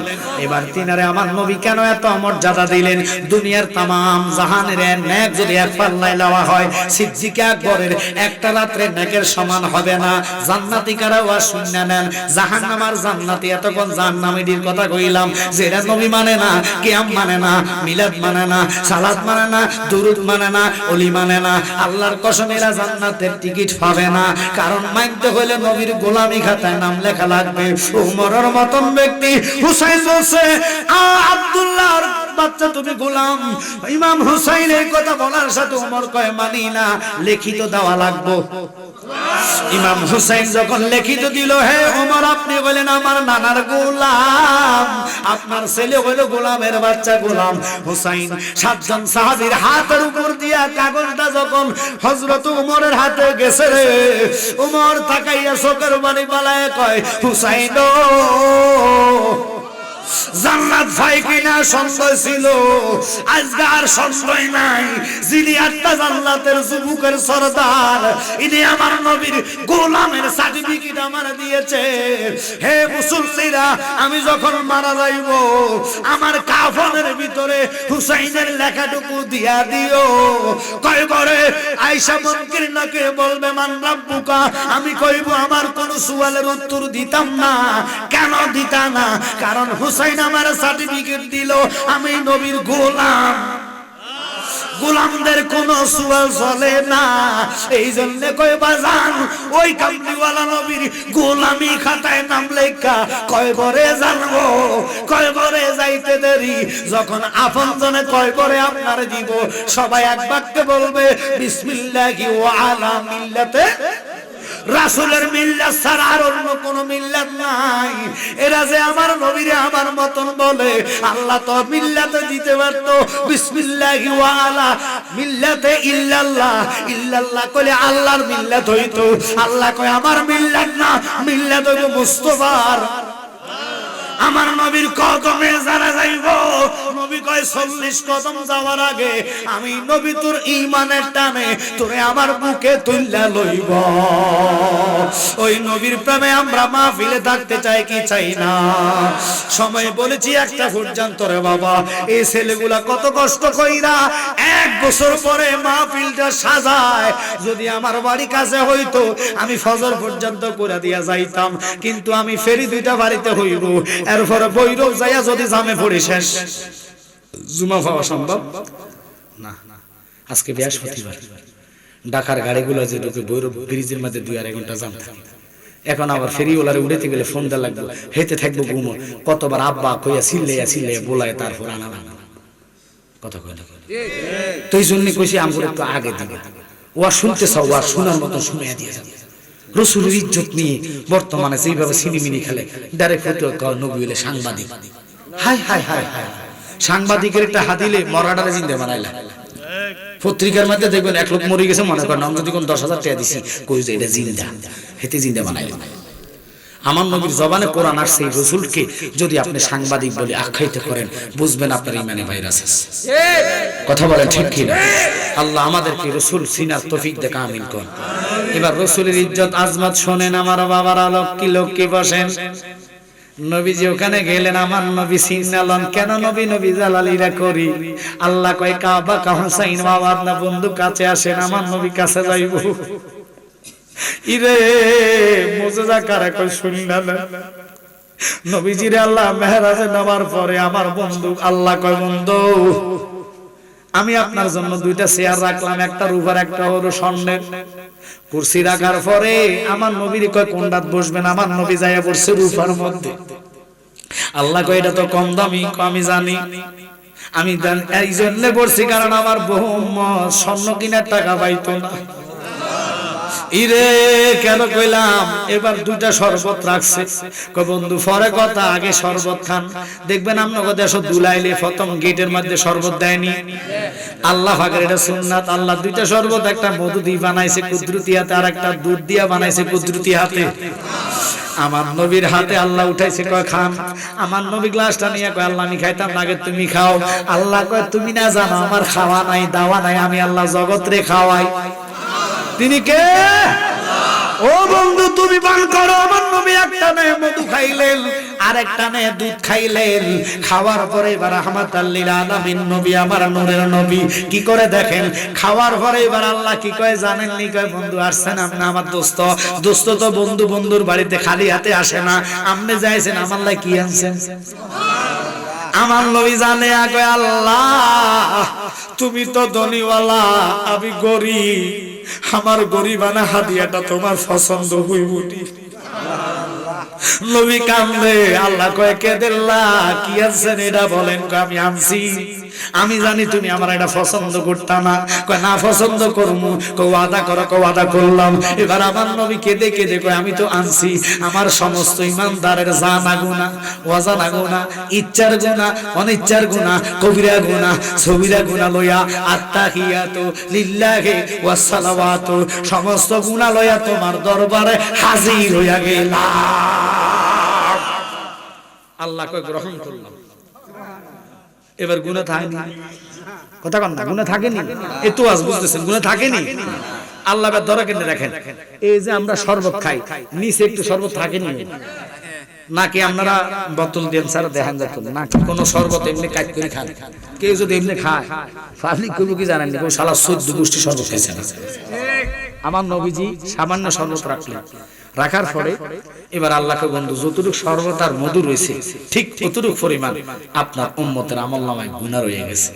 এবার তিনারে আমার নবী কেন এত মর্যাদা দিলেন? দুনিয়ার तमाम জাহানের নেক যদি এক পাল্লায় নেওয়া হয়, সিদ্দিক আকবরের একটা রাত্রে নেকের সমান হবে না। জান্নাতি কারা ওয়াজ শুনে নেন, জাহান্নাম আর জান্নাতি এতক্ষণ জাহান্নামীদের কথা কইলাম, যেটা নবী মানে না, কিয়াম মানে না, মিলাদ মানে না, সালাত মানে না, দুরুদ মানে না, ওলি মানে না, আল্লাহর কসম এরা জান্নাতের টিকিট পাবে না। কারণ মানতে হলে নবীর গোলামি খাতায় নাম লেখা লাগবে। উমরের মতন ব্যক্তি হুসাইন বলছে, আব্দুল্লাহর বাচ্চা তুমি গোলাম। ইমাম হুসাইনের কথা বলার সাথে উমর কয় মানি না, লিখিত দেওয়া লাগবে। ইমাম হুসাইন যখন লিখিত দিল, হে ওমর আপনি বলেন আমার নানার গোলাম, আপনার ছেলে হলো গোলামের বাচ্চা গোলাম হুসাইন। সাতজন সাহাবীর হাতের উপর দিয়া কাগজটা যখন হযরত ওমরের হাতে গেছে রে, ওমর তাকাইয়া চোখের পানি পালায় কয়, হুসাইন জান্নাত পাই কিনা সন্দেহ ছিল, আজকে আর সন্দেহ নাই। যিনি আটটা জান্নাতের যুবকের সরদার, ইনি আমার নবীর গোলামের সার্টিফিকেট আমার দিয়েছে। হে মুসলমানেরা, আমি যখন মারা যাইব আমার কাফনের ভিতরে হুসাইনের লেখাটুকু দিয়া দিও। কয় করে আয়েশা মুনকির নাকে বলবে মান রাব্বুকা, আমি কইব আমার কোন সুয়ালের উত্তর দিতাম না। কেন দিতা না? কারণ হুসাইন আমার সার্টিফিকেট দিল আমি নবীর গোলাম। গোলামদের কোন সুয়াল চলে না। এই জন্য কয় বাজান ওই কামলিওয়ালা নবীর গোলামি খাতায় নাম লেখা কয় বরে জানবো, কয় বরে যাইতে দেরি। যখন আপনজনে কয় বরে আপনার দিব, সবাই এক বাক্যে বলবে বিসমিল্লাহি ওয়া আলা মিল্লাতে রাসূলের মিল্লাত ছাড়া আর অন্য কোন মিল্লাত নাই। এরা যে আমার নবীরে আমার মতন বলে, আল্লাহ তো মিল্লাতে দিতে পারতো বিসমিল্লাহি ওয়া আলা মিল্লাতে ইল্লাল্লাহ। ইল্লাল্লাহ কইলে আল্লাহর মিল্লাত হইতো। আল্লাহ কয় আমার মিল্লাত না, মিল্লাত হইব মুস্তাফার। আমার নবীর কদমে যারা যাইব, নবী কয় 40 কদম যাওয়ার আগে আমি নবী তোর ঈমানের টানে তোরে আমার বুকে তুইলা লইব। ওই নবীর প্রেমে আমরা মাহফিলে থাকতে চাই কি চাই না? সময় বলেছি একটা পর্যন্ত রে বাবা, এই ছেলেগুলা কত কষ্ট কইরা 1 বছর পরে মাহফিলটা সাজায়। যদি আমার বাড়ি কাছে হইতো আমি ফজর পর্যন্ত করে দিয়া যাইতাম, কিন্তু আমি ফেরি 2টা বাড়িতে হইব, এরপরে বৈরব যাইয়া যদি জামে পড়ি শেষ, জুমা পাওয়া সম্ভব না। আজকে বৃহস্পতিবার, ঢাকার গাড়িগুলো যে ঢুকে বৈরব ব্রিজের মধ্যে 2-2.5 ঘন্টা জাম থাকে। এখন আবার ফেরিওয়ালারে উড়েতে গেলে ফোন দেওয়া লাগবে, হেঁটে থাকবো ঘুমো, কতবার আব্বা কইয়া সিল্লে বোলায়, তারপর আনা কথা কয় না। তো এই জন্য কইছি আমরা একটু আগে দিকে ওয়া শুনতে চাও, ওয়া শোনার মতো শুনিয়ে দিয়ে যাবে। রসুলের ইজ্জত নিয়ে বর্তমানে যেইভাবে সিনেমিনি খেলে, ডাইরেক্ট নবী হইলে সাংবাদিক। হাই হাই হাই হাই, সাংবাদিকের একটা হাদিলে মরাডারে জিন্দে বানাইলা। পত্রিকার মধ্যে দেখবেন 1 লোক মরে গেছে, মনে করেন আমি যদি কোন 10,000 টাকা দিছি, কই যে এটা জিন্দা, হেতে জিন্দা বানাইলা। আমার নবীর জবানে কোরআন আসছে, রসুলকে যদি আপনি সাংবাদিক বলে আখ্যায়িত করেন, বুঝবেন আপনার ইমানে ভাইরাস আছে। কথা বলেন ঠিক কি না? আল্লাহ আমাদেরকে রসুল সিনার তৌফিক দেখ, আমিন কোন। এবার রসুলের ইজ্জত আজমত শোনেন আমার বাবারা, লক্ষ্মী লক্ষ্মী বসেন। নবীজি ওখানে গেলেন, আমার নবী সিনালন কেন নবী নবী জালালিরা করি। আল্লাহ কয় কাবা কা হুসাইন, বাবা আপনার বন্ধু কাছে আসেন, আমার নবী কাছে যাইব। ইরে মুজিজা কারে কই শুননা না? নবীজিরে আল্লাহ মেহরাজে নামার পরে আমার বন্ধু আল্লাহ কয়, বন্ধু আমি আপনার জন্য 2টা চেয়ার রাখলাম, একটা রূপার একটা হলো স্বর্ণের। কুরসি রাখার পরে আমার নবীর কয় কোনটাত বসবেন, আমার নবী যাইয়া বসছে রূপার মধ্যে। আল্লাহ কয় এটা তো কম দামি, আমি জানি, আমি এই জন্য বসছি কারণ আমার বহু স্বর্ণ কিনার টাকা পাইতো না। ইরে কেন কইলাম? এবার 2টা শরবত রাখছে। কয় বন্ধু পরে কথা, আগে শরবত খান। দেখবেন আপনাদের দেশে দুলাইলে প্রথম গেটের মধ্যে শরবত দেয়নি, আল্লাহ পাকের এটা সুন্নাত। আল্লাহ 2টা শরবত, একটা মধু দিয়ে বানাইছে কুদরতি হাতে, আর একটা দুধ দিয়া বানাইছে কুদরতি হাতে। আমার নবীর হাতে আল্লাহ উঠাইছে, কয় খান। আমার নবী গ্লাসটা নিয়ে কয় আল্লাহ আমি খাইতাম না, আগে তুমি খাও। আল্লাহ কয় তুমি না জানো আমার খাওয়া নাই দাওয়া নাই, আমি আল্লাহ জগৎ রে খাওয়াই। তিনি কে? ও বন্ধু তুমি পান করো। আমার নবী একটা নে মধু খাইলেন, আর একটা নে দুধ খাইলেন। খাওয়ার পরে এবার রাহমাতাল লিল আলামিন নবী, আমার নূরের নবী কি করে দেখেন, খাওয়ার পরে এবার আল্লাহ কি কয় জানেন নি? কয় বন্ধু আসছেন আপনি আমার দোস্ত, দোস্ত তো বন্ধু বন্ধুর বাড়িতে খালি হাতে আসে না, আপনি যাইছেন আমার লাই কি আনছেন? আমার নবী জানে, কয় আল্লাহ তুমি তো ধনীওয়ালা, আমি গরিব, আমার গরিবানা হাদিয়াটা তোমার পছন্দ হইবনি। নবী কান্দে। আল্লাহ কয় কেদেল্লা কি আনছেন এটা বলেন। কয় আমি আনছি, আমি জানি তুমি আমার এটা পছন্দ করতা না। কয় না পছন্দ করবো। কয় ওয়াদা করো। কয় ওয়াদা করলাম। এবার আমার নবী কেঁদে কেঁদে কয় আমি তো আনছি আমার সমস্ত ইমানদারের জানা গুনাহ, অজানা গুনাহ, ইচ্ছার গুনাহ, অনিচ্ছার গুনাহ, কবিরা গুনাহ, সগীরা গুনাহ লইয়া আত্তাহিয়াতু লিল্লাহি ওয়াস সালাওয়াতু, সমস্ত গুনাহ লইয়া তোমার দরবারে হাজির হইয়া গেলাম। আল্লাহ কয় গ্রহণ করলাম। এবার গুনাহ থাকেনি, কথা কন না, গুনাহ থাকেনি। এত আজ বুঝতেছেন গুনাহ থাকেনি। আল্লাহ বা ধরে কেন রাখেন, এই যে আমরা শরবত খাই, নিচে একটু শরবত থাকেনি নাকি? আপনারা বোতল দেন স্যার দেখেন যাত না, কোন শরবত এমনি কাট করে খান। কেউ যদি এমনি খায় পাবলিক কইব কি জানেন, কোন শালা 14 গোষ্ঠী শরবত খাইছে না। আমার নবীজি সামান্য শরবত রাখলেন, রাখার পরে এবার আল্লাহকে বন্ধু যতটুকু শরবত আর মধু রয়েছে ঠিক ততটুকু পরিমাণ আপনার উম্মতের আমলনামায় গুনাহ রয়ে গেছে।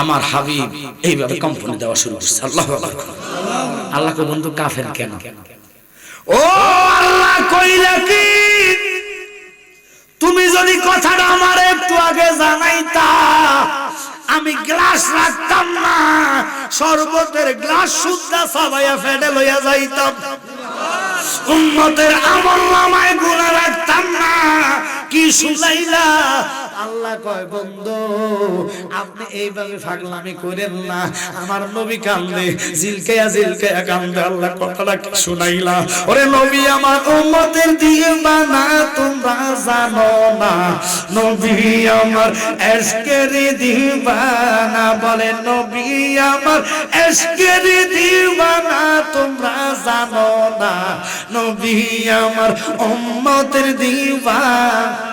আমার হাবিব এইভাবে কম্পনি দেওয়া শুরু করছে। আল্লাহু আকবার। আল্লাহকে বন্ধু কাফের কেন? ও আল্লাহ কইলা কি তুমি যদি কথাটা আমার একটু আগে জানাইতা, আমি গ্লাস রাখতাম না, শরবতের গ্লাস সুদ্ধা সাবাইয়া ফেডে লইয়া যাইতাম। উম্মতের আমলনামায় গুনাহ রাখতাম না, কি শুনাইলা? আল্লাহ কয় বন্ধু আপনি এইভাবে পাগলামি করেন না, আমার নবী কান্দে, জিলকায়া কান্দে, আল্লাহ কথাটা কি শুনাইলা? ওরে নবী আমার উম্মতের দিওয়ানা তোমরা জানো না, নবী আমার এশকের দিওয়ানা, বলে নবী আমার এশকের দিওয়ানা তোমরা জানো না, নবী আমার উম্মতের দিওয়ানা।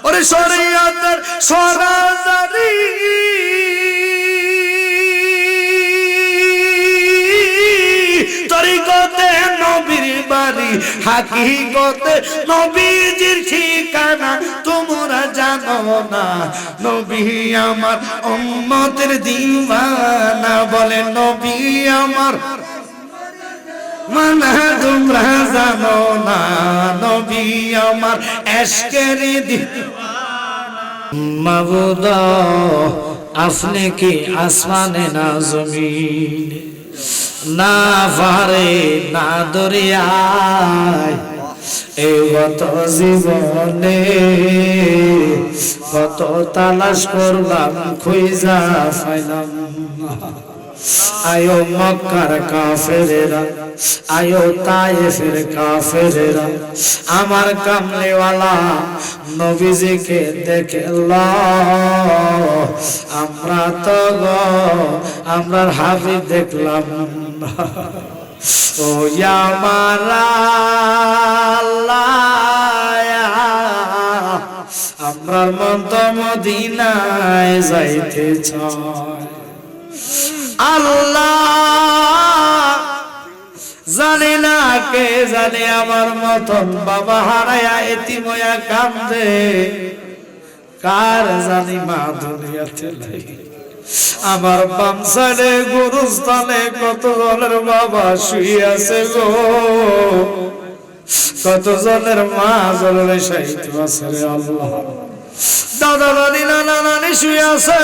ওরে শরীয়তের সরাসরি তরিকতে নবীর বাড়ি, হাকিকতে নবীজির ঠিকানা তোমরা জানো না, নবী আমার উম্মতের দিওয়ানা, বলে নবী আমার মানা তোমরা জানো না, নবী আমার এশকের দিওয়ানা। মাবুদ আপনি কি আসমানে না জমিনে, না পারে না দরিয়ায়, এই গত জীবনে কত তালাশ করলাম খুঁজা পাইলাম না। আয়ো মক্কার কাফেরেরা, আয়ো তায়েফের কাফেরেরা, আমার কামলিওয়ালা নবীজিকে দেখলা, আমরা তো গো আমরার হাবিব দেখলাম না। ও আমার আল্লাহ, আমরার মন তো মদিনায় যাইতে চায়। আল্লাহ জানি না কে জানে আমার মতন বাবা হারায়া এতিম হইয়া কান্দে, কার জানি মা দুনিয়াতে নাই। আমার বাম সাইডে গুরুস্থানে কত জনের বাবা শুয়ে আছে গো, কত জনের মা জলের সাহিত্য আছে রে আল্লাহ। দাদা দাদি নানা নানি শুয়ে আছে,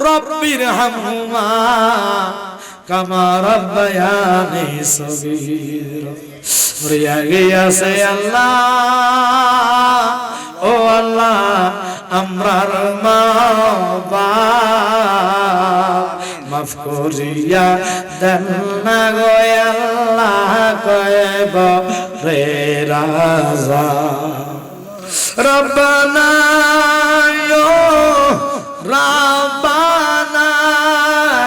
রব্বির হামহুমা কামা রাব্বায়ানি সগীরা, মরিয়া গিয়াছে আল্লাহ, ও আল্লাহ আমরার মা বাপ মাফ করিয়া দেন না গো আল্লাহ, কয়ব রে রাজা রব্বানা ইয়ো রাব্বানা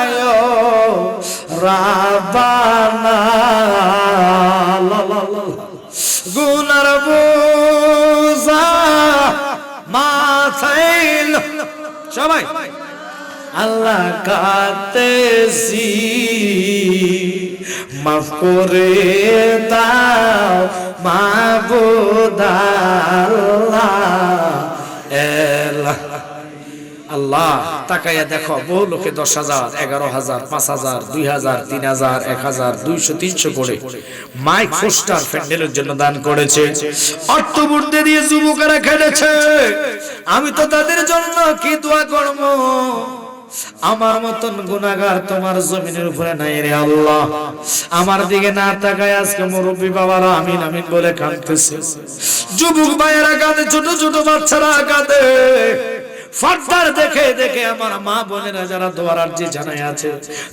ইয়ো রাব্বানা, গুনার বোঝা মাথায় সবাই আল্লাহ কাঁদতেছি, মাফ করে দাও মাবুদ আল্লাহ। আল্লাহ তাকাইয়া দেখো, বহু লোকে 10,000, 11,000, 5,000, 2,000, 3,000, 1,000, 200, 300 করে মাইক পোস্টার প্যান্ডেলের জন্য দান করেছে, অর্থ বুদ্ধি দিয়ে যুবকেরা খেলেছে। আমি তো তাদের জন্য কি দোয়া করব? আমার মতন গুনাহগার তোমার জমিনের উপরে নাই রে আল্লাহ। আমার দিকে না তাকায় আজকে মুরব্বী বাবারা আমিন আমিন বলে কাঁদতেছে, যুবক ভাইয়েরা কাঁদে, ছোট ছোট বাচ্চারা কাঁদে, ফাটার দেখে দেখে আমার মা বোনেরা যারা দোয়ার আরজি জানাই আছে,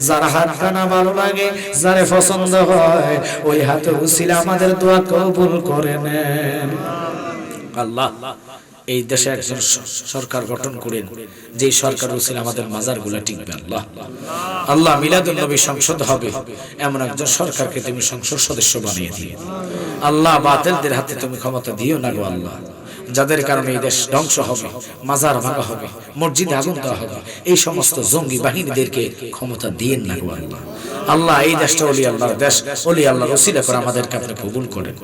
যারা হাত টানা ভালো লাগে, যারে পছন্দ হয়, ওই হাতে উসিলা আমাদের দোয়া কবুল করে নেন আল্লাহ। এই দেশে একজন সরকার গঠন করেন, যে সরকার উসিলা আমাদের মাজারগুলো টিকবে আল্লাহ। আল্লাহ মিলাদুন নবী সংসদ হবে, এমন একজন সরকারকে তুমি সংসদ সদস্য বানিয়ে দিও আল্লাহ। বাতিলদের হাতে তুমি ক্ষমতা দিও না গো আল্লাহ, যাদের কারণে এই দেশ ধ্বংস হবে, মাজার ভাঙা হবে, মসজিদে আগুন দেওয়া হবে, এই সমস্ত জঙ্গি বাহিনীদেরকে ক্ষমতা দিয়েন না গো আল্লাহ। আল্লাহ এই দেশটা ওলি আল্লাহর দেশ, ওলি আল্লাহর ওসিলা করে আমাদেরকে আপনি কবুল করেন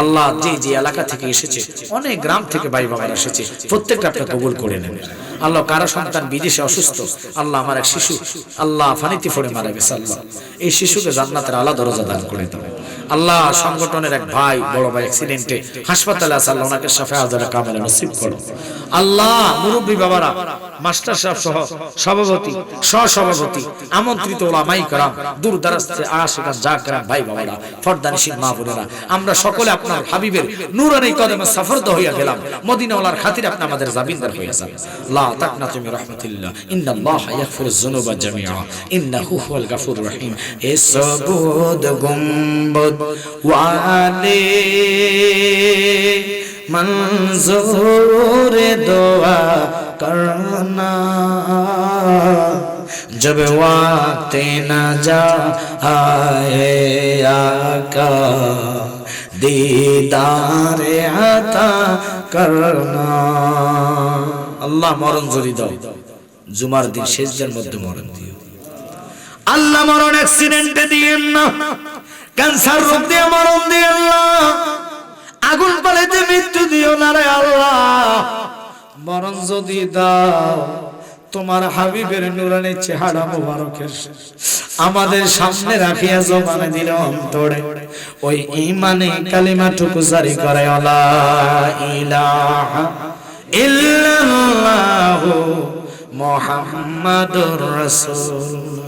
আল্লাহ। যে যে এলাকা থেকে এসেছে, অনেক গ্রাম থেকে ভাই বাবার এসেছে, প্রত্যেকটা আপনি কবুল করে নেন আল্লাহ। কারো সন্তান বিদেশে অসুস্থ আল্লাহ, আমার এক শিশু আল্লাহ ফানিতে পড়ে মারা গেছে আল্লাহ, এই শিশুকে জান্নাতের আলা দরজা দান করে দেবেন আল্লাহ সংগঠনের এক ভাই বড় ভাই অ্যাক্সিডেন্টে হাসপাতালে আছে, আল্লাহ ওনাকে শাফায়ে আজলে কামেলা নসিব করো। আল্লাহ মুরব্বী বাবারা, মাস্টার সাহেব সহ সভাপতি, সহসভাপতি, আমন্ত্রিত ওলামায়ে কেরাম, দূর দারাজ থেকে আশিকান জাকিরান ভাই বাবারা, ফরদানিশীন মা বোনেরা, আমরা সকলে আপনার হাবিবের নূরানী কদমে সফরদ হইয়া গেলাম। মদিনাওয়ালার খাতিরে আপনি আমাদের জামিনদার হইয়া যান। লা তাকনাতু মির রাহমাতিল্লাহ, ইন্নাল্লাহা ইয়াগফিরুয যুনুবা জামিআ, ইন্নাহু হুয়াল গাফুরুর রহিম। এ সবুদ গুম্বদ ওয়ালে मंजूर दुआ करना, जब वक्त न जा आए आका दीदार अता करना। আল্লাহ মরণ জুরি দাও, জুমার দিন শেষের মধ্যে মরণ দিও। আল্লাহ মরণ অ্যাক্সিডেন্টে দিয়েন না, ক্যান্সার রোগ দিয়ে মরণ দিয়েন না, আগুন পালাইতে মৃত্যু দিও না রে আল্লাহ। মরণ যদি দাও, তোমার হাবিবের নূরানী চেহারা মুবারকের আমাদের সামনে রাখিয়া জমানে দিলে অন্তরে ওই ঈমানে কালিমাটুকু জারি করে, লা ইলাহা ইল্লাল্লাহু মুহাম্মাদুর রাসূল।